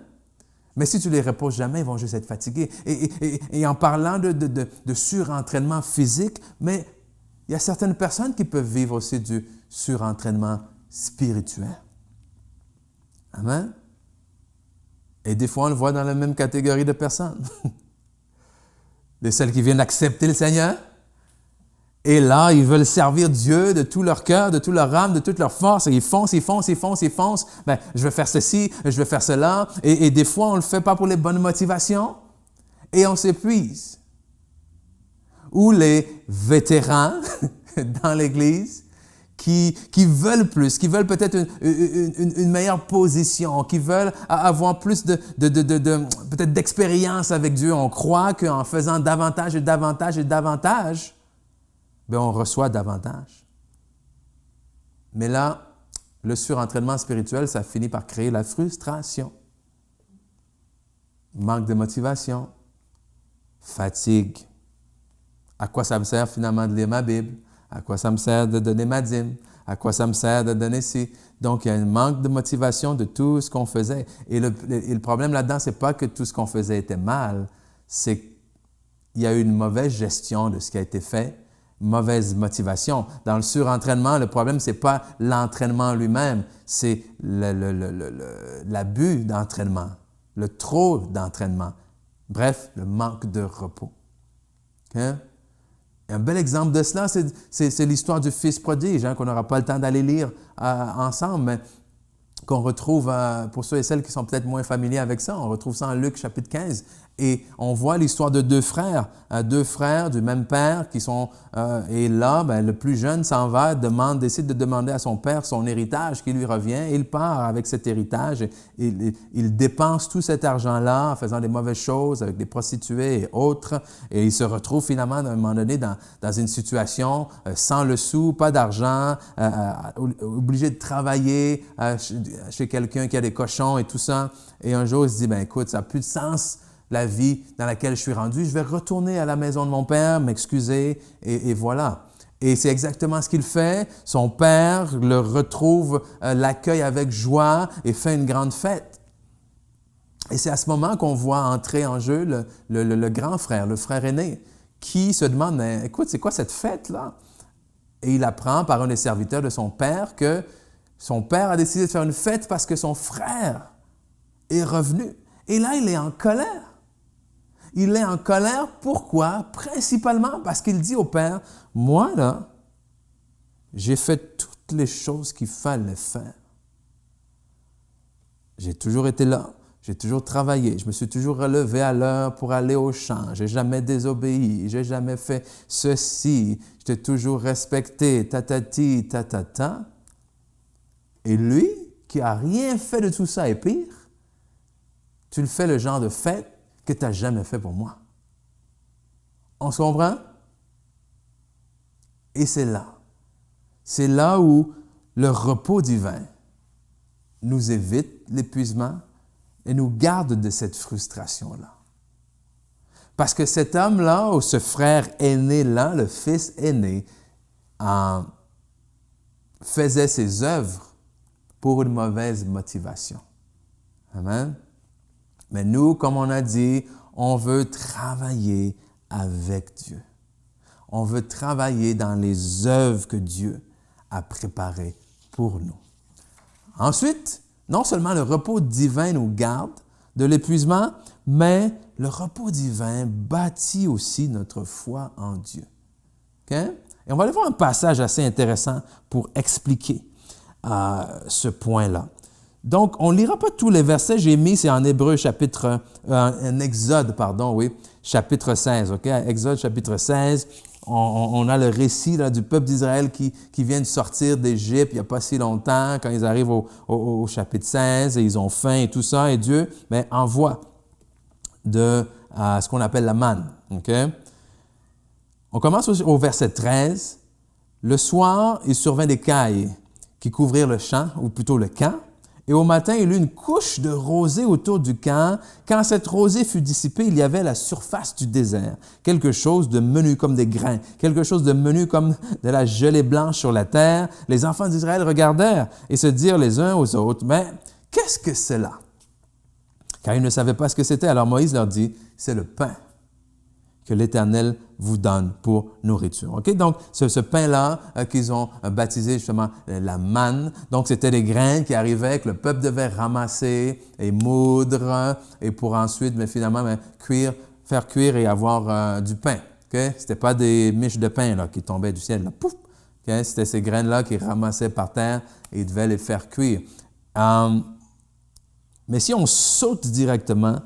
Mais si tu ne les reposes jamais, ils vont juste être fatigués. Et en parlant de surentraînement physique, mais il y a certaines personnes qui peuvent vivre aussi du surentraînement spirituel. Amen? Et des fois, on le voit dans la même catégorie de personnes. Celles qui viennent accepter le Seigneur. Et là, ils veulent servir Dieu de tout leur cœur, de toute leur âme, de toute leur force. Et ils foncent. Ben, je vais faire ceci, je vais faire cela. Et des fois, on ne le fait pas pour les bonnes motivations. Et on s'épuise. Ou les vétérans dans l'Église qui veulent plus, qui veulent peut-être une meilleure position, qui veulent avoir plus peut-être d'expérience avec Dieu. On croit qu'en faisant davantage et davantage et davantage, bien, on reçoit davantage. Mais là, le surentraînement spirituel, ça finit par créer la frustration, manque de motivation, fatigue. À quoi ça me sert finalement de lire ma Bible? À quoi ça me sert de donner ma dîme? À quoi ça me sert de donner ci? Donc, il y a un manque de motivation de tout ce qu'on faisait. Et le problème là-dedans, ce n'est pas que tout ce qu'on faisait était mal, c'est qu'il y a eu une mauvaise gestion de ce qui a été fait, mauvaise motivation. Dans le surentraînement, le problème, ce n'est pas l'entraînement lui-même, c'est l'abus d'entraînement, le trop d'entraînement. Bref, le manque de repos. Okay? Un bel exemple de cela, c'est l'histoire du fils prodige, qu'on n'aura pas le temps d'aller lire ensemble, mais qu'on retrouve, pour ceux et celles qui sont peut-être moins familiers avec ça, on retrouve ça en Luc chapitre 15. Et on voit l'histoire de deux frères du même père qui sont... et là, le plus jeune s'en va, décide de demander à son père son héritage qui lui revient. Il part avec cet héritage. Il dépense tout cet argent-là en faisant des mauvaises choses avec des prostituées et autres. Et il se retrouve finalement, à un moment donné, dans une situation sans le sou, pas d'argent, obligé de travailler chez quelqu'un qui a des cochons et tout ça. Et un jour, il se dit, écoute, ça n'a plus de sens la vie dans laquelle je suis rendu. Je vais retourner à la maison de mon père, m'excuser, et voilà. Et c'est exactement ce qu'il fait. Son père le retrouve, l'accueille avec joie et fait une grande fête. Et c'est à ce moment qu'on voit entrer en jeu le grand frère, le frère aîné, qui se demande, mais écoute, c'est quoi cette fête-là? Et il apprend par un des serviteurs de son père que son père a décidé de faire une fête parce que son frère est revenu. Et là, il est en colère. Il est en colère, pourquoi? Principalement parce qu'il dit au père, moi là, j'ai fait toutes les choses qu'il fallait faire. J'ai toujours été là, j'ai toujours travaillé, je me suis toujours relevé à l'heure pour aller au champ, j'ai jamais désobéi, j'ai jamais fait ceci, je t'ai toujours respecté, tatati, tatata. Et lui, qui n'a rien fait de tout ça et pire, tu le fais le genre de fête que tu n'as jamais fait pour moi. On se comprend? Et c'est là où le repos divin nous évite l'épuisement et nous garde de cette frustration-là. Parce que cet homme-là, ou ce frère aîné-là, le fils aîné, faisait ses œuvres pour une mauvaise motivation. Amen? Mais nous, comme on a dit, on veut travailler avec Dieu. On veut travailler dans les œuvres que Dieu a préparées pour nous. Ensuite, non seulement le repos divin nous garde de l'épuisement, mais le repos divin bâtit aussi notre foi en Dieu. Okay? Et on va aller voir un passage assez intéressant pour expliquer ce point-là. Donc, on ne lira pas tous les versets, j'ai mis, c'est en Hébreu chapitre, Exode, chapitre 16, OK? Exode chapitre 16, on a le récit là, du peuple d'Israël qui vient de sortir d'Égypte il n'y a pas si longtemps, quand ils arrivent au chapitre 16, et ils ont faim et tout ça, et Dieu envoie de ce qu'on appelle la manne, OK? On commence au verset 13. « Le soir, il survint des cailles qui couvrirent le champ, ou plutôt le camp, et au matin, il eut une couche de rosée autour du camp. Quand cette rosée fut dissipée, il y avait la surface du désert, quelque chose de menu comme des grains, quelque chose de menu comme de la gelée blanche sur la terre. Les enfants d'Israël regardèrent et se dirent les uns aux autres, « Mais qu'est-ce que c'est là? » Car ils ne savaient pas ce que c'était. Alors Moïse leur dit, « C'est le pain que l'Éternel vous donne pour nourriture. » Okay? Donc, ce pain-là qu'ils ont baptisé justement la manne, donc c'était des grains qui arrivaient, que le peuple devait ramasser et moudre, et pour ensuite, finalement, faire cuire et avoir du pain. Okay? Ce n'était pas des miches de pain là, qui tombaient du ciel. Là. Pouf! Okay? C'était ces graines-là qu'ils ramassaient par terre et ils devaient les faire cuire. Mais si on saute directement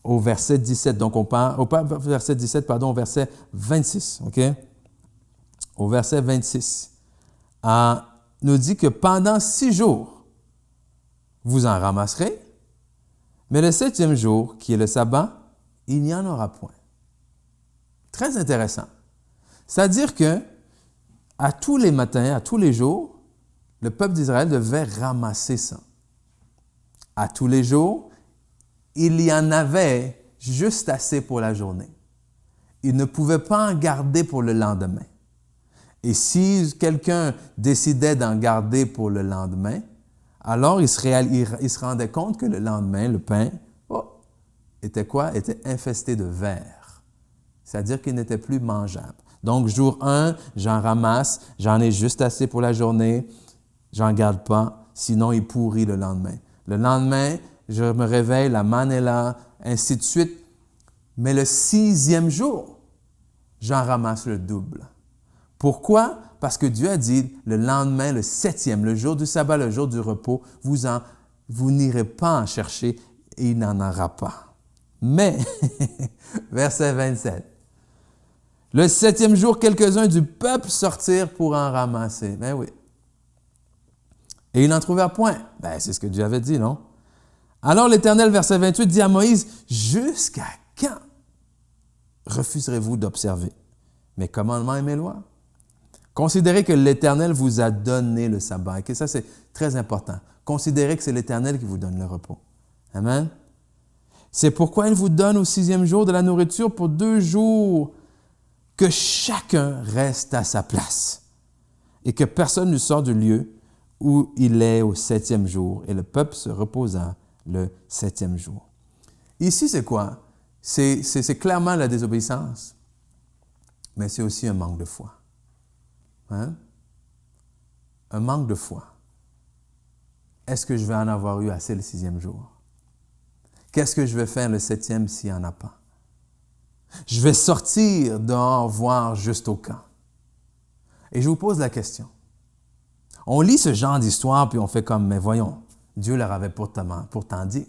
au verset 17, donc on part, au verset 17, pardon, au verset 26, OK? Au verset 26, nous dit que pendant 6 jours, vous en ramasserez, mais le 7e jour, qui est le sabbat, il n'y en aura point. Très intéressant. C'est-à-dire que à tous les matins, à tous les jours, le peuple d'Israël devait ramasser ça. À tous les jours, il y en avait juste assez pour la journée. Il ne pouvait pas en garder pour le lendemain. Et si quelqu'un décidait d'en garder pour le lendemain, alors il se rendait compte que le lendemain, le pain, était quoi? Était infesté de vers. C'est-à-dire qu'il n'était plus mangeable. Donc, jour 1, j'en ramasse, j'en ai juste assez pour la journée, j'en garde pas, sinon il pourrit le lendemain. Le lendemain, je me réveille, la manne est là, ainsi de suite. Mais le 6e jour, j'en ramasse le double. Pourquoi? Parce que Dieu a dit, le lendemain, le 7e, le jour du sabbat, le jour du repos, vous n'irez pas en chercher et il n'en aura pas. Mais, verset 27, le 7e jour, quelques-uns du peuple sortirent pour en ramasser. Ben oui. Et ils n'en trouvèrent point. Ben, c'est ce que Dieu avait dit, non? Alors l'Éternel, verset 28, dit à Moïse, « Jusqu'à quand refuserez-vous d'observer mes commandements et mes lois? Considérez que l'Éternel vous a donné le sabbat. » Et ça, c'est très important. Considérez que c'est l'Éternel qui vous donne le repos. Amen. C'est pourquoi il vous donne au 6e jour de la nourriture pour 2 jours, que chacun reste à sa place et que personne ne sorte du lieu où il est au 7e jour. Et le peuple se reposa le 7e jour. Ici, c'est quoi? C'est clairement la désobéissance, mais c'est aussi un manque de foi. Hein? Un manque de foi. Est-ce que je vais en avoir eu assez le 6e jour? Qu'est-ce que je vais faire le 7e s'il n'y en a pas? Je vais sortir dehors voir juste au camp. Et je vous pose la question. On lit ce genre d'histoire puis on fait comme, mais voyons, Dieu leur avait pourtant dit.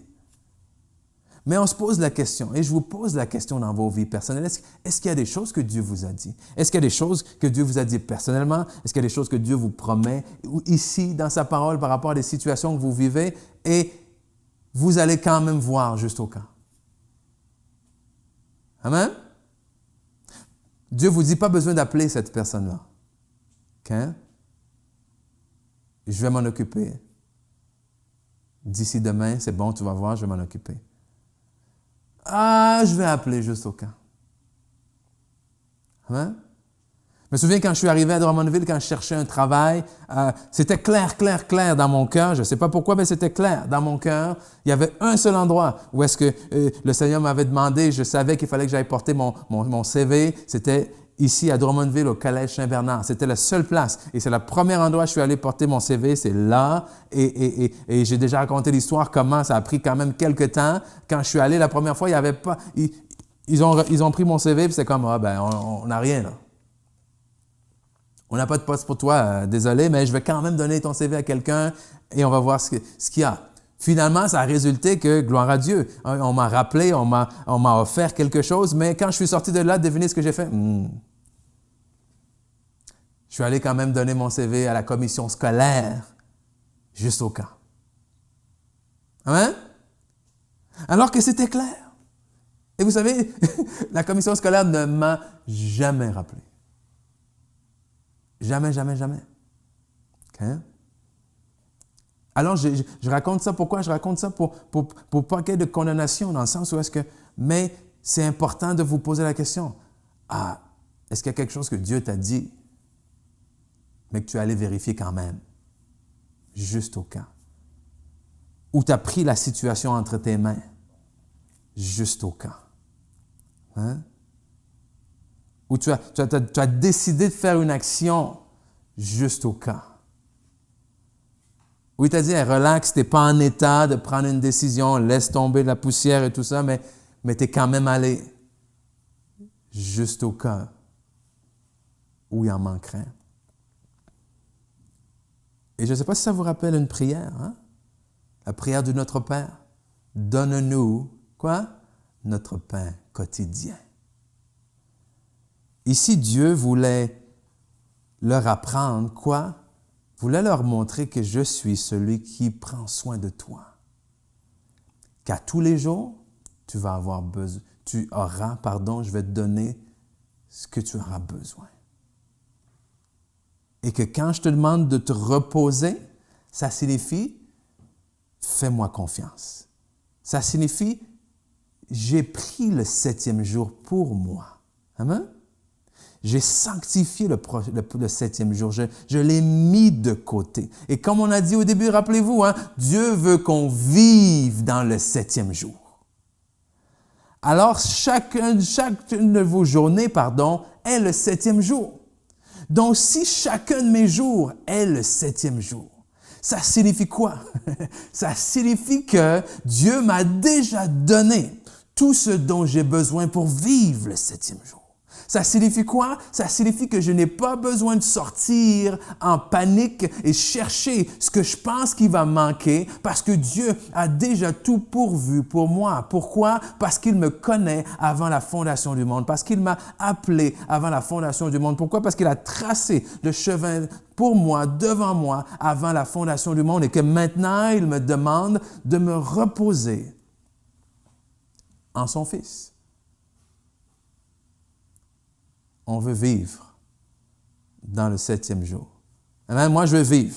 Mais on se pose la question, et je vous pose la question dans vos vies personnelles, est-ce qu'il y a des choses que Dieu vous a dit? Est-ce qu'il y a des choses que Dieu vous a dit personnellement? Est-ce qu'il y a des choses que Dieu vous promet ici, dans sa parole, par rapport à des situations que vous vivez, et vous allez quand même voir juste au camp? Amen? Dieu ne vous dit pas besoin d'appeler cette personne-là. OK? Je vais m'en occuper. D'ici demain, c'est bon, tu vas voir, je vais m'en occuper. Ah, je vais appeler juste au camp. Amen? Je me souviens quand je suis arrivé à Drummondville, quand je cherchais un travail, c'était clair dans mon cœur. Je ne sais pas pourquoi, mais c'était clair dans mon cœur. Il y avait un seul endroit où est-ce que le Seigneur m'avait demandé, je savais qu'il fallait que j'aille porter mon CV. C'était ici à Drummondville, au Collège Saint-Bernard. C'était la seule place. Et c'est le premier endroit où je suis allé porter mon CV, c'est là. Et j'ai déjà raconté l'histoire, comment ça a pris quand même quelques temps. Quand je suis allé la première fois, il n'y avait pas... Ils ont pris mon CV, puis c'est comme, on n'a rien là. On n'a pas de poste pour toi, désolé, mais je vais quand même donner ton CV à quelqu'un et on va voir ce qu'il y a. Finalement, ça a résulté que, gloire à Dieu, on m'a rappelé, on m'a offert quelque chose, mais quand je suis sorti de là, devinez ce que j'ai fait? Je suis allé quand même donner mon CV à la commission scolaire, juste au camp. Amen? Alors que c'était clair. Et vous savez, la commission scolaire ne m'a jamais rappelé. Jamais. Okay? Alors, je raconte ça. Pourquoi? Je raconte ça pour pas qu'il y ait de condamnation, dans le sens où est-ce que... Mais c'est important de vous poser la question. Est-ce qu'il y a quelque chose que Dieu t'a dit, mais que tu es allé vérifier quand même, juste au camp? Ou tu as pris la situation entre tes mains, juste au camp? Hein? Ou tu as décidé de faire une action juste au camp. Ou il t'a dit, relax, tu n'es pas en état de prendre une décision, laisse tomber la poussière et tout ça, mais tu es quand même allé juste au cas où il en manquerait. Et je ne sais pas si ça vous rappelle une prière, hein? La prière de notre Père. Donne-nous, quoi? Notre pain quotidien. Ici, Dieu voulait leur apprendre quoi? Voulait leur montrer que je suis celui qui prend soin de toi. Qu'à tous les jours, je vais te donner ce que tu auras besoin. Et que quand je te demande de te reposer, ça signifie fais-moi confiance. Ça signifie j'ai pris le 7e jour pour moi. Amen? J'ai sanctifié le 7e jour. Je l'ai mis de côté. Et comme on a dit au début, rappelez-vous, hein, Dieu veut qu'on vive dans le 7e jour. Alors, chacune de vos journées, est le 7e jour. Donc, si chacun de mes jours est le 7e jour, ça signifie quoi? Ça signifie que Dieu m'a déjà donné tout ce dont j'ai besoin pour vivre le 7e jour. Ça signifie quoi? Ça signifie que je n'ai pas besoin de sortir en panique et chercher ce que je pense qu'il va manquer parce que Dieu a déjà tout pourvu pour moi. Pourquoi? Parce qu'il me connaît avant la fondation du monde, parce qu'il m'a appelé avant la fondation du monde. Pourquoi? Parce qu'il a tracé le chemin pour moi, devant moi, avant la fondation du monde et que maintenant, il me demande de me reposer en son Fils. On veut vivre dans le 7e jour. Amen. Moi, je veux vivre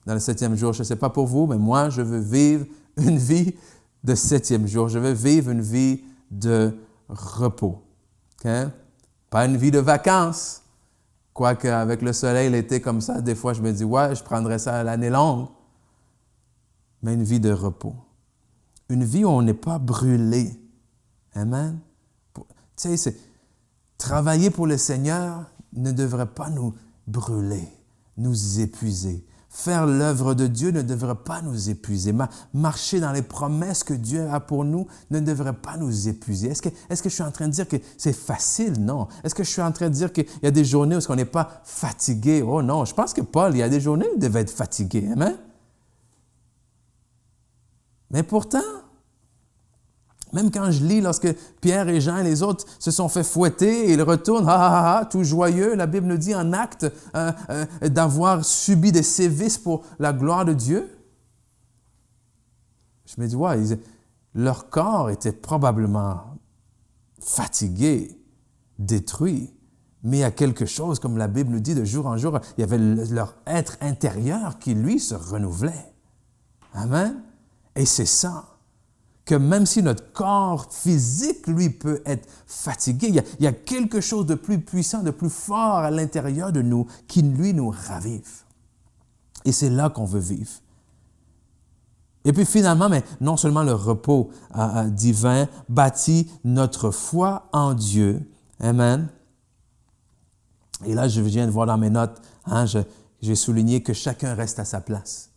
dans le 7e jour. Je ne sais pas pour vous, mais moi, je veux vivre une vie de 7e jour. Je veux vivre une vie de repos. Okay? Pas une vie de vacances. Quoique avec le soleil, l'été comme ça, des fois, je me dis, ouais, je prendrais ça à l'année longue. Mais une vie de repos. Une vie où on n'est pas brûlé. Amen. Tu sais, c'est... Travailler pour le Seigneur ne devrait pas nous brûler, nous épuiser. Faire l'œuvre de Dieu ne devrait pas nous épuiser. Marcher dans les promesses que Dieu a pour nous ne devrait pas nous épuiser. Est-ce que je suis en train de dire que c'est facile? Non. Est-ce que je suis en train de dire qu'il y a des journées où on n'est pas fatigué? Oh non, je pense que Paul, il y a des journées où il devait être fatigué. Amen? Mais pourtant, même quand je lis, lorsque Pierre et Jean et les autres se sont fait fouetter et ils retournent, tout joyeux, la Bible nous dit en acte d'avoir subi des sévices pour la gloire de Dieu. Je me dis, ouais, leur corps était probablement fatigué, détruit, mais il y a quelque chose, comme la Bible nous dit, de jour en jour, il y avait leur être intérieur qui, lui, se renouvelait. Amen. Et c'est ça. Que même si notre corps physique, lui, peut être fatigué, il y a quelque chose de plus puissant, de plus fort à l'intérieur de nous qui, lui, nous ravive. Et c'est là qu'on veut vivre. Et puis finalement, mais non seulement le repos divin bâtit notre foi en Dieu. Amen. Et là, je viens de voir dans mes notes, j'ai souligné que chacun reste à sa place.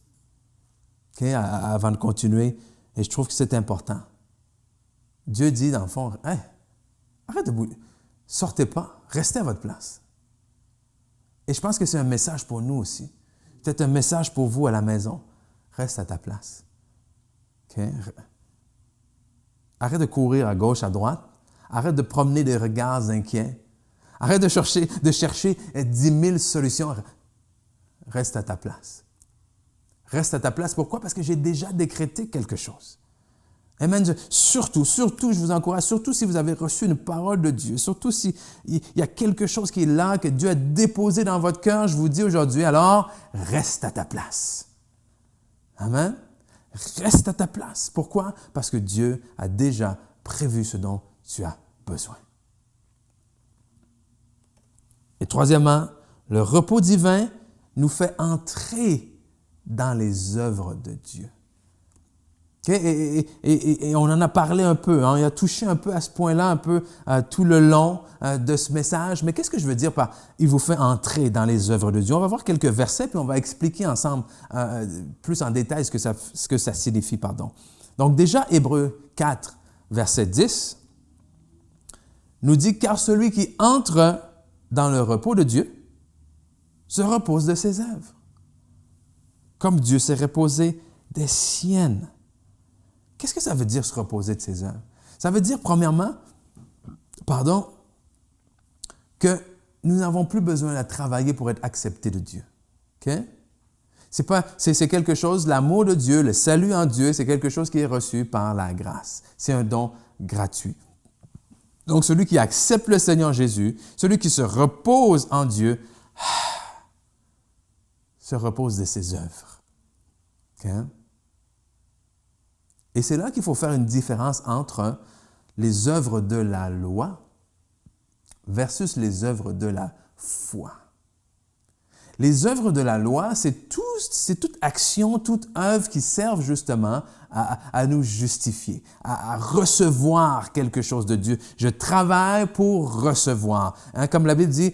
Okay? Avant de continuer, et je trouve que c'est important. Dieu dit, dans le fond, hey, arrête de bouger. Sortez pas, restez à votre place. Et je pense que c'est un message pour nous aussi. Peut-être un message pour vous à la maison. Reste à ta place. Okay? Arrête de courir à gauche, à droite. Arrête de promener des regards inquiets. Arrête de chercher 10 000 solutions. Reste à ta place. Reste à ta place. Pourquoi? Parce que j'ai déjà décrété quelque chose. Amen. Surtout, je vous encourage, surtout si vous avez reçu une parole de Dieu, surtout s'il y a quelque chose qui est là, que Dieu a déposé dans votre cœur, je vous dis aujourd'hui, alors, reste à ta place. Amen. Reste à ta place. Pourquoi? Parce que Dieu a déjà prévu ce dont tu as besoin. Et troisièmement, le repos divin nous fait entrer dans les œuvres de Dieu. Okay? Et on en a parlé un peu, on a touché un peu à ce point-là, un peu tout le long de ce message. Mais qu'est-ce que je veux dire par « il vous fait entrer dans les œuvres de Dieu » ? On va voir quelques versets, puis on va expliquer ensemble plus en détail ce que ça signifie. Donc déjà, Hébreux 4, verset 10, nous dit « Car celui qui entre dans le repos de Dieu se repose de ses œuvres. Comme Dieu s'est reposé des siennes. » Qu'est-ce que ça veut dire se reposer de ses œuvres? Ça veut dire, premièrement, que nous n'avons plus besoin de travailler pour être acceptés de Dieu. Okay? C'est quelque chose, l'amour de Dieu, le salut en Dieu, c'est quelque chose qui est reçu par la grâce. C'est un don gratuit. Donc, celui qui accepte le Seigneur Jésus, celui qui se repose en Dieu, se repose de ses œuvres. Okay? Et c'est là qu'il faut faire une différence entre les œuvres de la loi versus les œuvres de la foi. Les œuvres de la loi, c'est toute action, toute œuvre qui servent justement à nous justifier, à recevoir quelque chose de Dieu. Je travaille pour recevoir. Comme la Bible dit,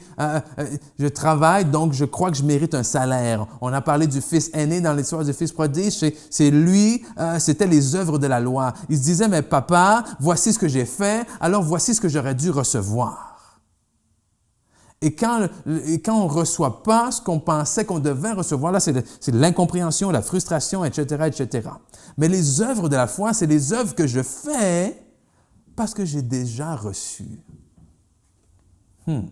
je travaille, donc je crois que je mérite un salaire. On a parlé du fils aîné dans l'histoire du fils prodigue. C'est lui, c'était les œuvres de la loi. Il se disait, mais papa, voici ce que j'ai fait, alors voici ce que j'aurais dû recevoir. Et quand on ne reçoit pas ce qu'on pensait qu'on devait recevoir, là, c'est de l'incompréhension, la frustration, etc., etc. Mais les œuvres de la foi, c'est les œuvres que je fais parce que j'ai déjà reçu. OK?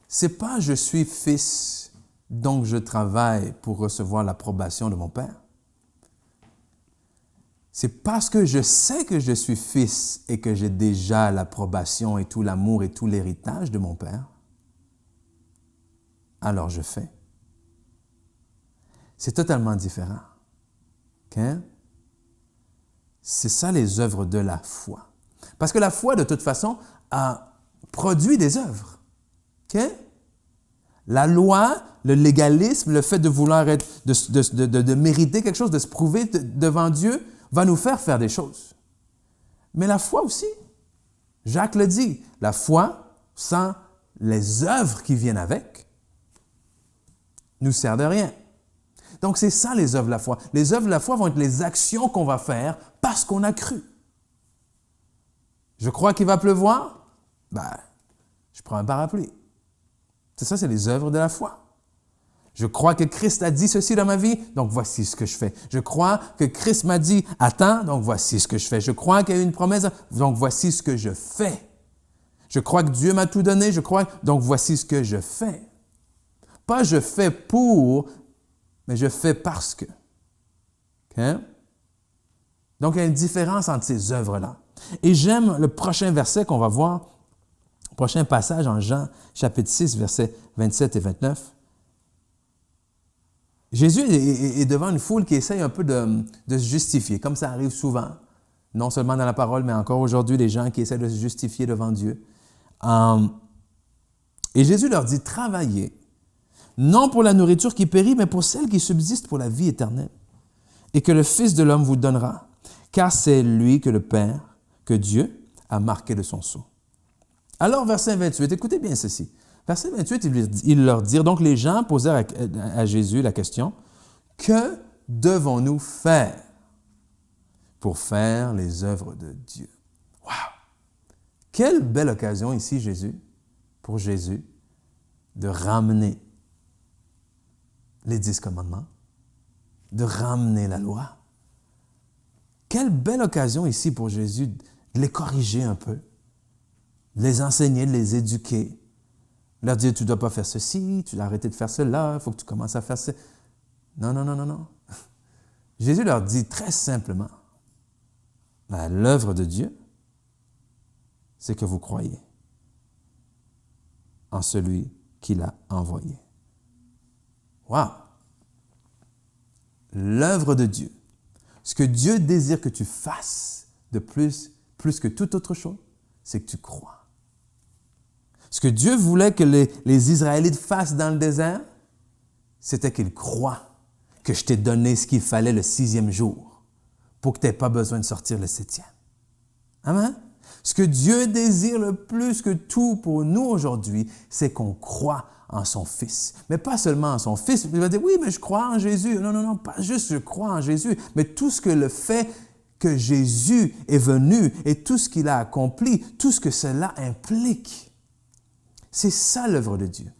C'est pas « je suis fils, donc je travaille pour recevoir l'approbation de mon Père ». C'est parce que je sais que je suis fils et que j'ai déjà l'approbation et tout l'amour et tout l'héritage de mon Père, alors je fais. C'est totalement différent. OK? C'est ça les œuvres de la foi. Parce que la foi, de toute façon, produit des œuvres. OK? La loi, le légalisme, le fait de vouloir de mériter quelque chose, de se prouver devant Dieu, va nous faire des choses. Mais la foi aussi, Jacques le dit, la foi, sans les œuvres qui viennent avec, nous sert de rien. Donc, c'est ça les œuvres de la foi. Les œuvres de la foi vont être les actions qu'on va faire parce qu'on a cru. Je crois qu'il va pleuvoir? Je prends un parapluie. C'est ça, c'est les œuvres de la foi. Je crois que Christ a dit ceci dans ma vie, donc voici ce que je fais. Je crois que Christ m'a dit « Attends », donc voici ce que je fais. Je crois qu'il y a eu une promesse, donc voici ce que je fais. Je crois que Dieu m'a tout donné, donc voici ce que je fais. Pas « je fais pour », mais « je fais parce que ». Okay? Donc, il y a une différence entre ces œuvres-là. Et j'aime le prochain verset qu'on va voir, le prochain passage en Jean, chapitre 6, versets 27 et 29. Jésus est devant une foule qui essaye un peu de se justifier, comme ça arrive souvent, non seulement dans la parole, mais encore aujourd'hui, les gens qui essaient de se justifier devant Dieu. Et Jésus leur dit, « Travaillez, non pour la nourriture qui périt, mais pour celle qui subsiste pour la vie éternelle, et que le Fils de l'homme vous donnera, car c'est lui que le Père, que Dieu, a marqué de son sceau. » Alors, verset 28, écoutez bien ceci. Verset 28, ils leur dirent, donc les gens posèrent à Jésus la question, « Que devons-nous faire pour faire les œuvres de Dieu? » Wow! Quelle belle occasion ici, pour Jésus, de ramener les 10 commandements, de ramener la loi. Quelle belle occasion ici pour Jésus de les corriger un peu, de les enseigner, de les éduquer, de leur dire, tu ne dois pas faire ceci, tu dois arrêter de faire cela, il faut que tu commences à faire ça. Non, non, non, non, non. Jésus leur dit très simplement, l'œuvre de Dieu, c'est que vous croyez en celui qui l'a envoyé. Wow! L'œuvre de Dieu, ce que Dieu désire que tu fasses de plus que toute autre chose, c'est que tu crois. Ce que Dieu voulait que les Israélites fassent dans le désert, c'était qu'ils croient que je t'ai donné ce qu'il fallait le 6e jour pour que tu n'aies pas besoin de sortir le 7e. Amen? Ce que Dieu désire le plus que tout pour nous aujourd'hui, c'est qu'on croit en son Fils. Mais pas seulement en son Fils. Il va dire, oui, mais je crois en Jésus. Non, non, non, pas juste je crois en Jésus, mais tout ce que le fait que Jésus est venu et tout ce qu'il a accompli, tout ce que cela implique. C'est ça l'œuvre de Dieu.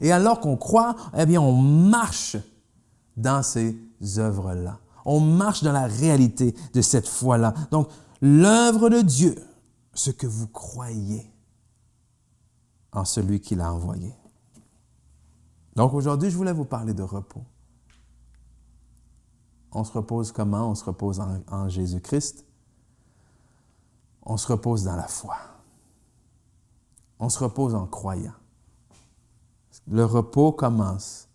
Et alors qu'on croit, eh bien, on marche dans ces œuvres-là. On marche dans la réalité de cette foi-là. Donc, l'œuvre de Dieu, ce que vous croyez en celui qui l'a envoyé. Donc aujourd'hui, je voulais vous parler de repos. On se repose comment? On se repose en Jésus-Christ. On se repose dans la foi. On se repose en croyant. Le repos commence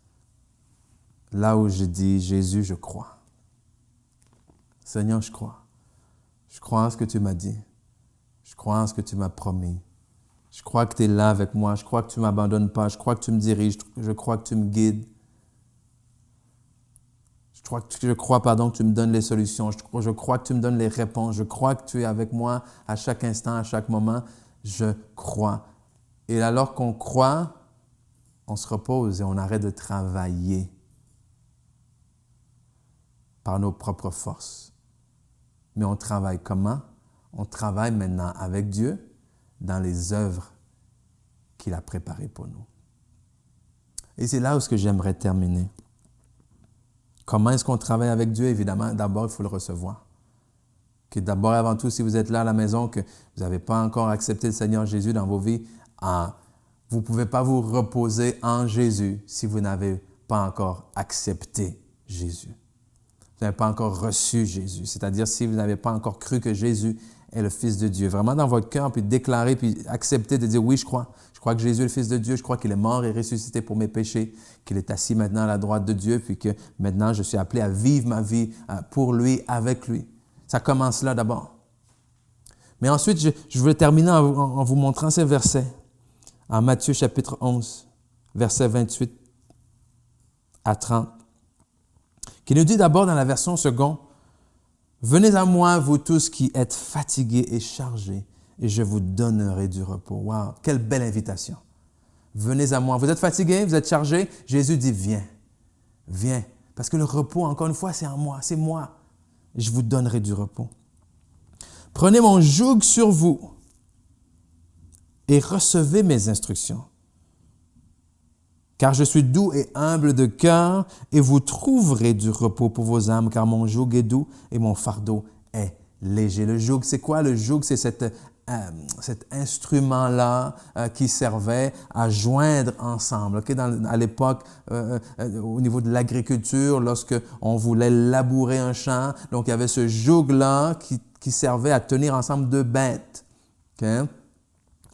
là où je dis, Jésus, je crois. Seigneur, je crois. Je crois en ce que tu m'as dit. Je crois en ce que tu m'as promis. Je crois que tu es là avec moi. Je crois que tu ne m'abandonnes pas. Je crois que tu me diriges. Je crois que tu me guides. Je crois que tu me donnes les solutions. Je crois que tu me donnes les réponses. Je crois que tu es avec moi à chaque instant, à chaque moment. Je crois. Et alors qu'on croit, on se repose et on arrête de travailler par nos propres forces. Mais on travaille comment? On travaille maintenant avec Dieu dans les œuvres qu'il a préparées pour nous. Et c'est là où j'aimerais terminer. Comment est-ce qu'on travaille avec Dieu? Évidemment, d'abord, il faut le recevoir. Que d'abord, avant tout, si vous êtes là à la maison, que vous n'avez pas encore accepté le Seigneur Jésus dans vos vies, vous ne pouvez pas vous reposer en Jésus si vous n'avez pas encore accepté Jésus. Vous n'avez pas encore reçu Jésus. C'est-à-dire si vous n'avez pas encore cru que Jésus est le Fils de Dieu. Vraiment dans votre cœur, puis déclarer, puis accepter de dire, oui, je crois. Je crois que Jésus est le Fils de Dieu. Je crois qu'il est mort et ressuscité pour mes péchés, qu'il est assis maintenant à la droite de Dieu, puis que maintenant je suis appelé à vivre ma vie pour lui, avec lui. Ça commence là d'abord. Mais ensuite, je veux terminer en vous montrant ces versets. En Matthieu chapitre 11, versets 28 à 30, qui nous dit d'abord dans la version seconde, « Venez à moi, vous tous qui êtes fatigués et chargés, et je vous donnerai du repos. » Wow, quelle belle invitation. Venez à moi. Vous êtes fatigués, vous êtes chargés? Jésus dit, viens, viens. Parce que le repos, encore une fois, c'est en moi, c'est moi. Je vous donnerai du repos. Prenez mon joug sur vous et recevez mes instructions. Car je suis doux et humble de cœur, et vous trouverez du repos pour vos âmes, car mon joug est doux et mon fardeau est léger. Le joug, c'est quoi? Le joug, c'est cet instrument-là qui servait à joindre ensemble. Okay? À l'époque, au niveau de l'agriculture, lorsque on voulait labourer un champ, donc il y avait ce joug-là qui servait à tenir ensemble deux bêtes. Okay?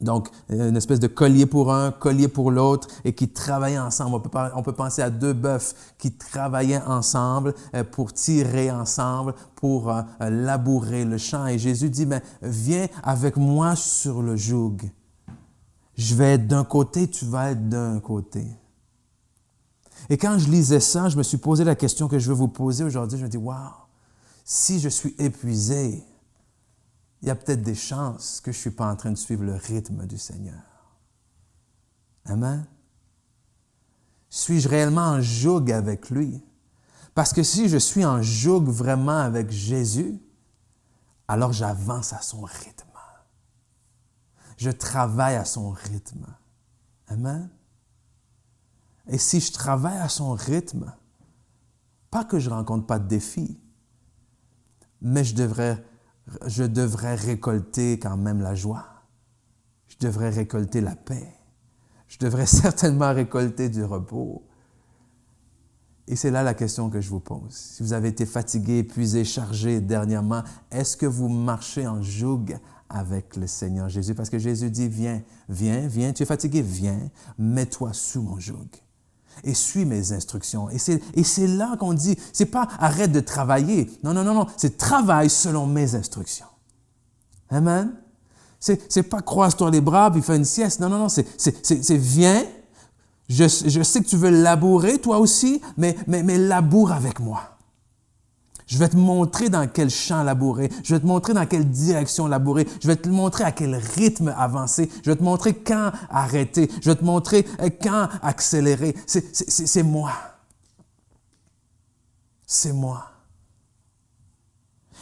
Donc, une espèce de collier pour un, collier pour l'autre, et qui travaillaient ensemble. On peut penser à deux bœufs qui travaillaient ensemble pour tirer ensemble, pour labourer le champ. Et Jésus dit, mais viens avec moi sur le joug. Je vais être d'un côté, tu vas être d'un côté. Et quand je lisais ça, je me suis posé la question que je veux vous poser aujourd'hui. Je me dis, wow, si je suis épuisé, il y a peut-être des chances que je ne suis pas en train de suivre le rythme du Seigneur. Amen. Suis-je réellement en joug avec lui? Parce que si je suis en joug vraiment avec Jésus, alors j'avance à son rythme. Je travaille à son rythme. Amen. Et si je travaille à son rythme, pas que je ne rencontre pas de défis, mais je devrais récolter quand même la joie. Je devrais récolter la paix. Je devrais certainement récolter du repos. Et c'est là la question que je vous pose. Si vous avez été fatigué, épuisé, chargé dernièrement, est-ce que vous marchez en joug avec le Seigneur Jésus? Parce que Jésus dit, viens, viens, viens, tu es fatigué, viens, mets-toi sous mon joug. Et suis mes instructions. Et c'est là qu'on dit, c'est pas arrête de travailler. Non, non, non, non. C'est travaille selon mes instructions. Amen. C'est pas croise-toi les bras puis fais une sieste. Non, non, non. C'est viens. Je sais que tu veux labourer toi aussi, mais laboure avec moi. Je vais te montrer dans quel champ labourer. Je vais te montrer dans quelle direction labourer. Je vais te montrer à quel rythme avancer. Je vais te montrer quand arrêter. Je vais te montrer quand accélérer. C'est moi. C'est moi.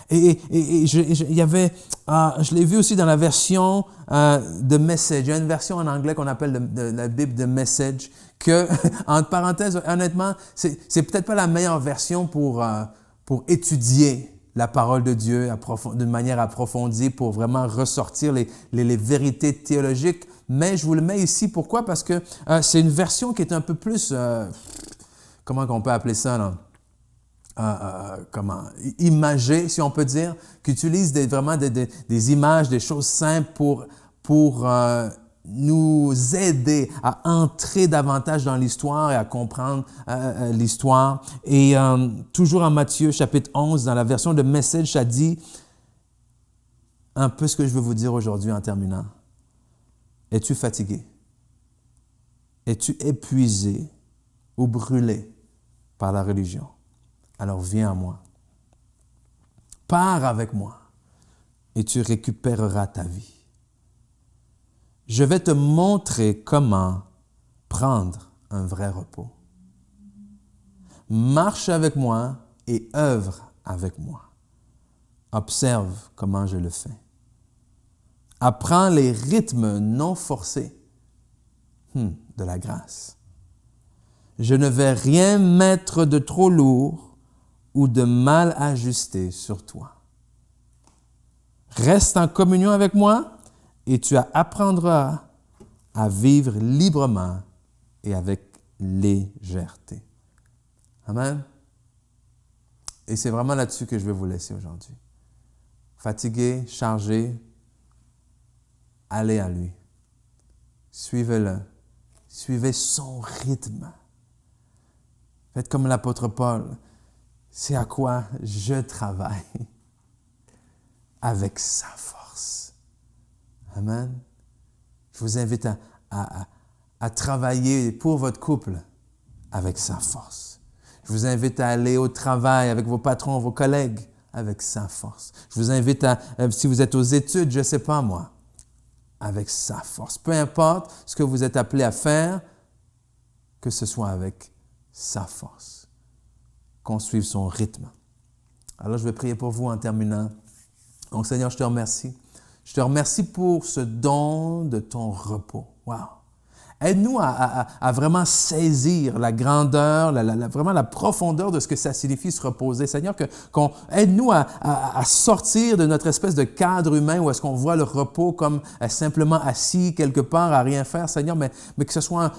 Et il y avait, je l'ai vu aussi dans la version de Message. Il y a une version en anglais qu'on appelle la Bible de Message, que, entre parenthèses, honnêtement, c'est peut-être pas la meilleure version pour étudier la parole de Dieu d'une manière approfondie, pour vraiment ressortir les vérités théologiques. Mais je vous le mets ici. Pourquoi? Parce que c'est une version qui est un peu plus, comment on peut appeler ça, là? Imagée, si on peut dire, qui utilise vraiment des images, des choses simples pour nous aider à entrer davantage dans l'histoire et à comprendre l'histoire. Et toujours en Matthieu, chapitre 11, dans la version de Message, ça dit un peu ce que je veux vous dire aujourd'hui en terminant. Es-tu fatigué? Es-tu épuisé ou brûlé par la religion? Alors viens à moi. Pars avec moi et tu récupéreras ta vie. Je vais te montrer comment prendre un vrai repos. Marche avec moi et œuvre avec moi. Observe comment je le fais. Apprends les rythmes non forcés de la grâce. Je ne vais rien mettre de trop lourd ou de mal ajusté sur toi. Reste en communion avec moi et tu apprendras à vivre librement et avec légèreté. Amen. Et c'est vraiment là-dessus que je vais vous laisser aujourd'hui. Fatigué, chargé, allez à lui. Suivez-le. Suivez son rythme. Faites comme l'apôtre Paul. C'est à quoi je travaille avec sa force. Amen. Je vous invite à travailler pour votre couple avec sa force. Je vous invite à aller au travail avec vos patrons, vos collègues, avec sa force. Je vous invite si vous êtes aux études, je ne sais pas moi, avec sa force. Peu importe ce que vous êtes appelé à faire, que ce soit avec sa force. Qu'on suive son rythme. Alors, je vais prier pour vous en terminant. Donc, Seigneur, je te remercie. Je te remercie pour ce don de ton repos. Wow! Aide-nous à vraiment saisir la grandeur, vraiment la profondeur de ce que ça signifie se reposer. Seigneur, aide-nous à sortir de notre espèce de cadre humain où est-ce qu'on voit le repos comme simplement assis quelque part à rien faire, Seigneur, mais que ce soit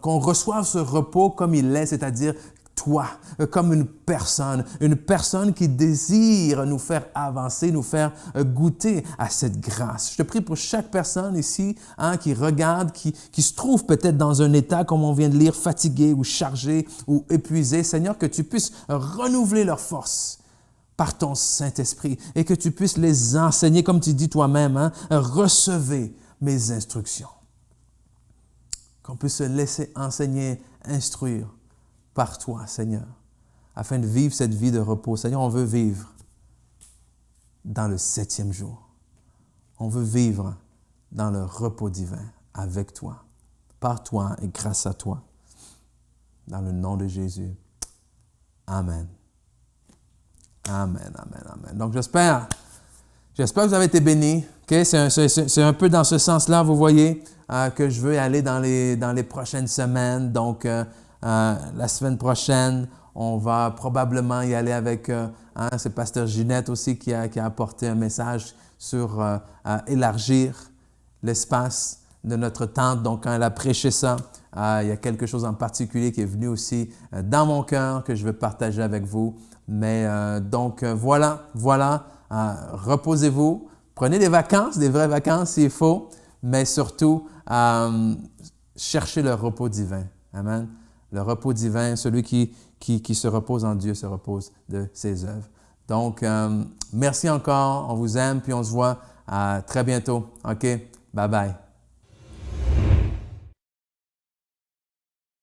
qu'on reçoive ce repos comme il est, c'est-à-dire toi, comme une personne qui désire nous faire avancer, nous faire goûter à cette grâce. Je te prie pour chaque personne ici qui regarde, qui se trouve peut-être dans un état, comme on vient de lire, fatigué ou chargé ou épuisé. Seigneur, que tu puisses renouveler leur force par ton Saint-Esprit et que tu puisses les enseigner, comme tu dis toi-même, recevez mes instructions. Qu'on puisse se laisser enseigner, instruire par toi, Seigneur, afin de vivre cette vie de repos. Seigneur, on veut vivre dans le 7e jour. On veut vivre dans le repos divin avec toi, par toi et grâce à toi. Dans le nom de Jésus. Amen. Amen, amen, amen. Donc, j'espère que vous avez été bénis. Okay? C'est un peu dans ce sens-là, vous voyez, que je veux aller dans les prochaines semaines. Donc, la semaine prochaine, on va probablement y aller avec, c'est Pasteur Ginette aussi qui a apporté un message sur élargir l'espace de notre tente. Donc, quand elle a prêché ça, il y a quelque chose en particulier qui est venu aussi dans mon cœur que je veux partager avec vous. Mais donc, voilà, reposez-vous, prenez des vacances, des vraies vacances s'il faut, mais surtout, cherchez le repos divin. Amen. Le repos divin, celui qui se repose en Dieu se repose de ses œuvres. Donc, merci encore, on vous aime, puis on se voit très bientôt. OK? Bye bye.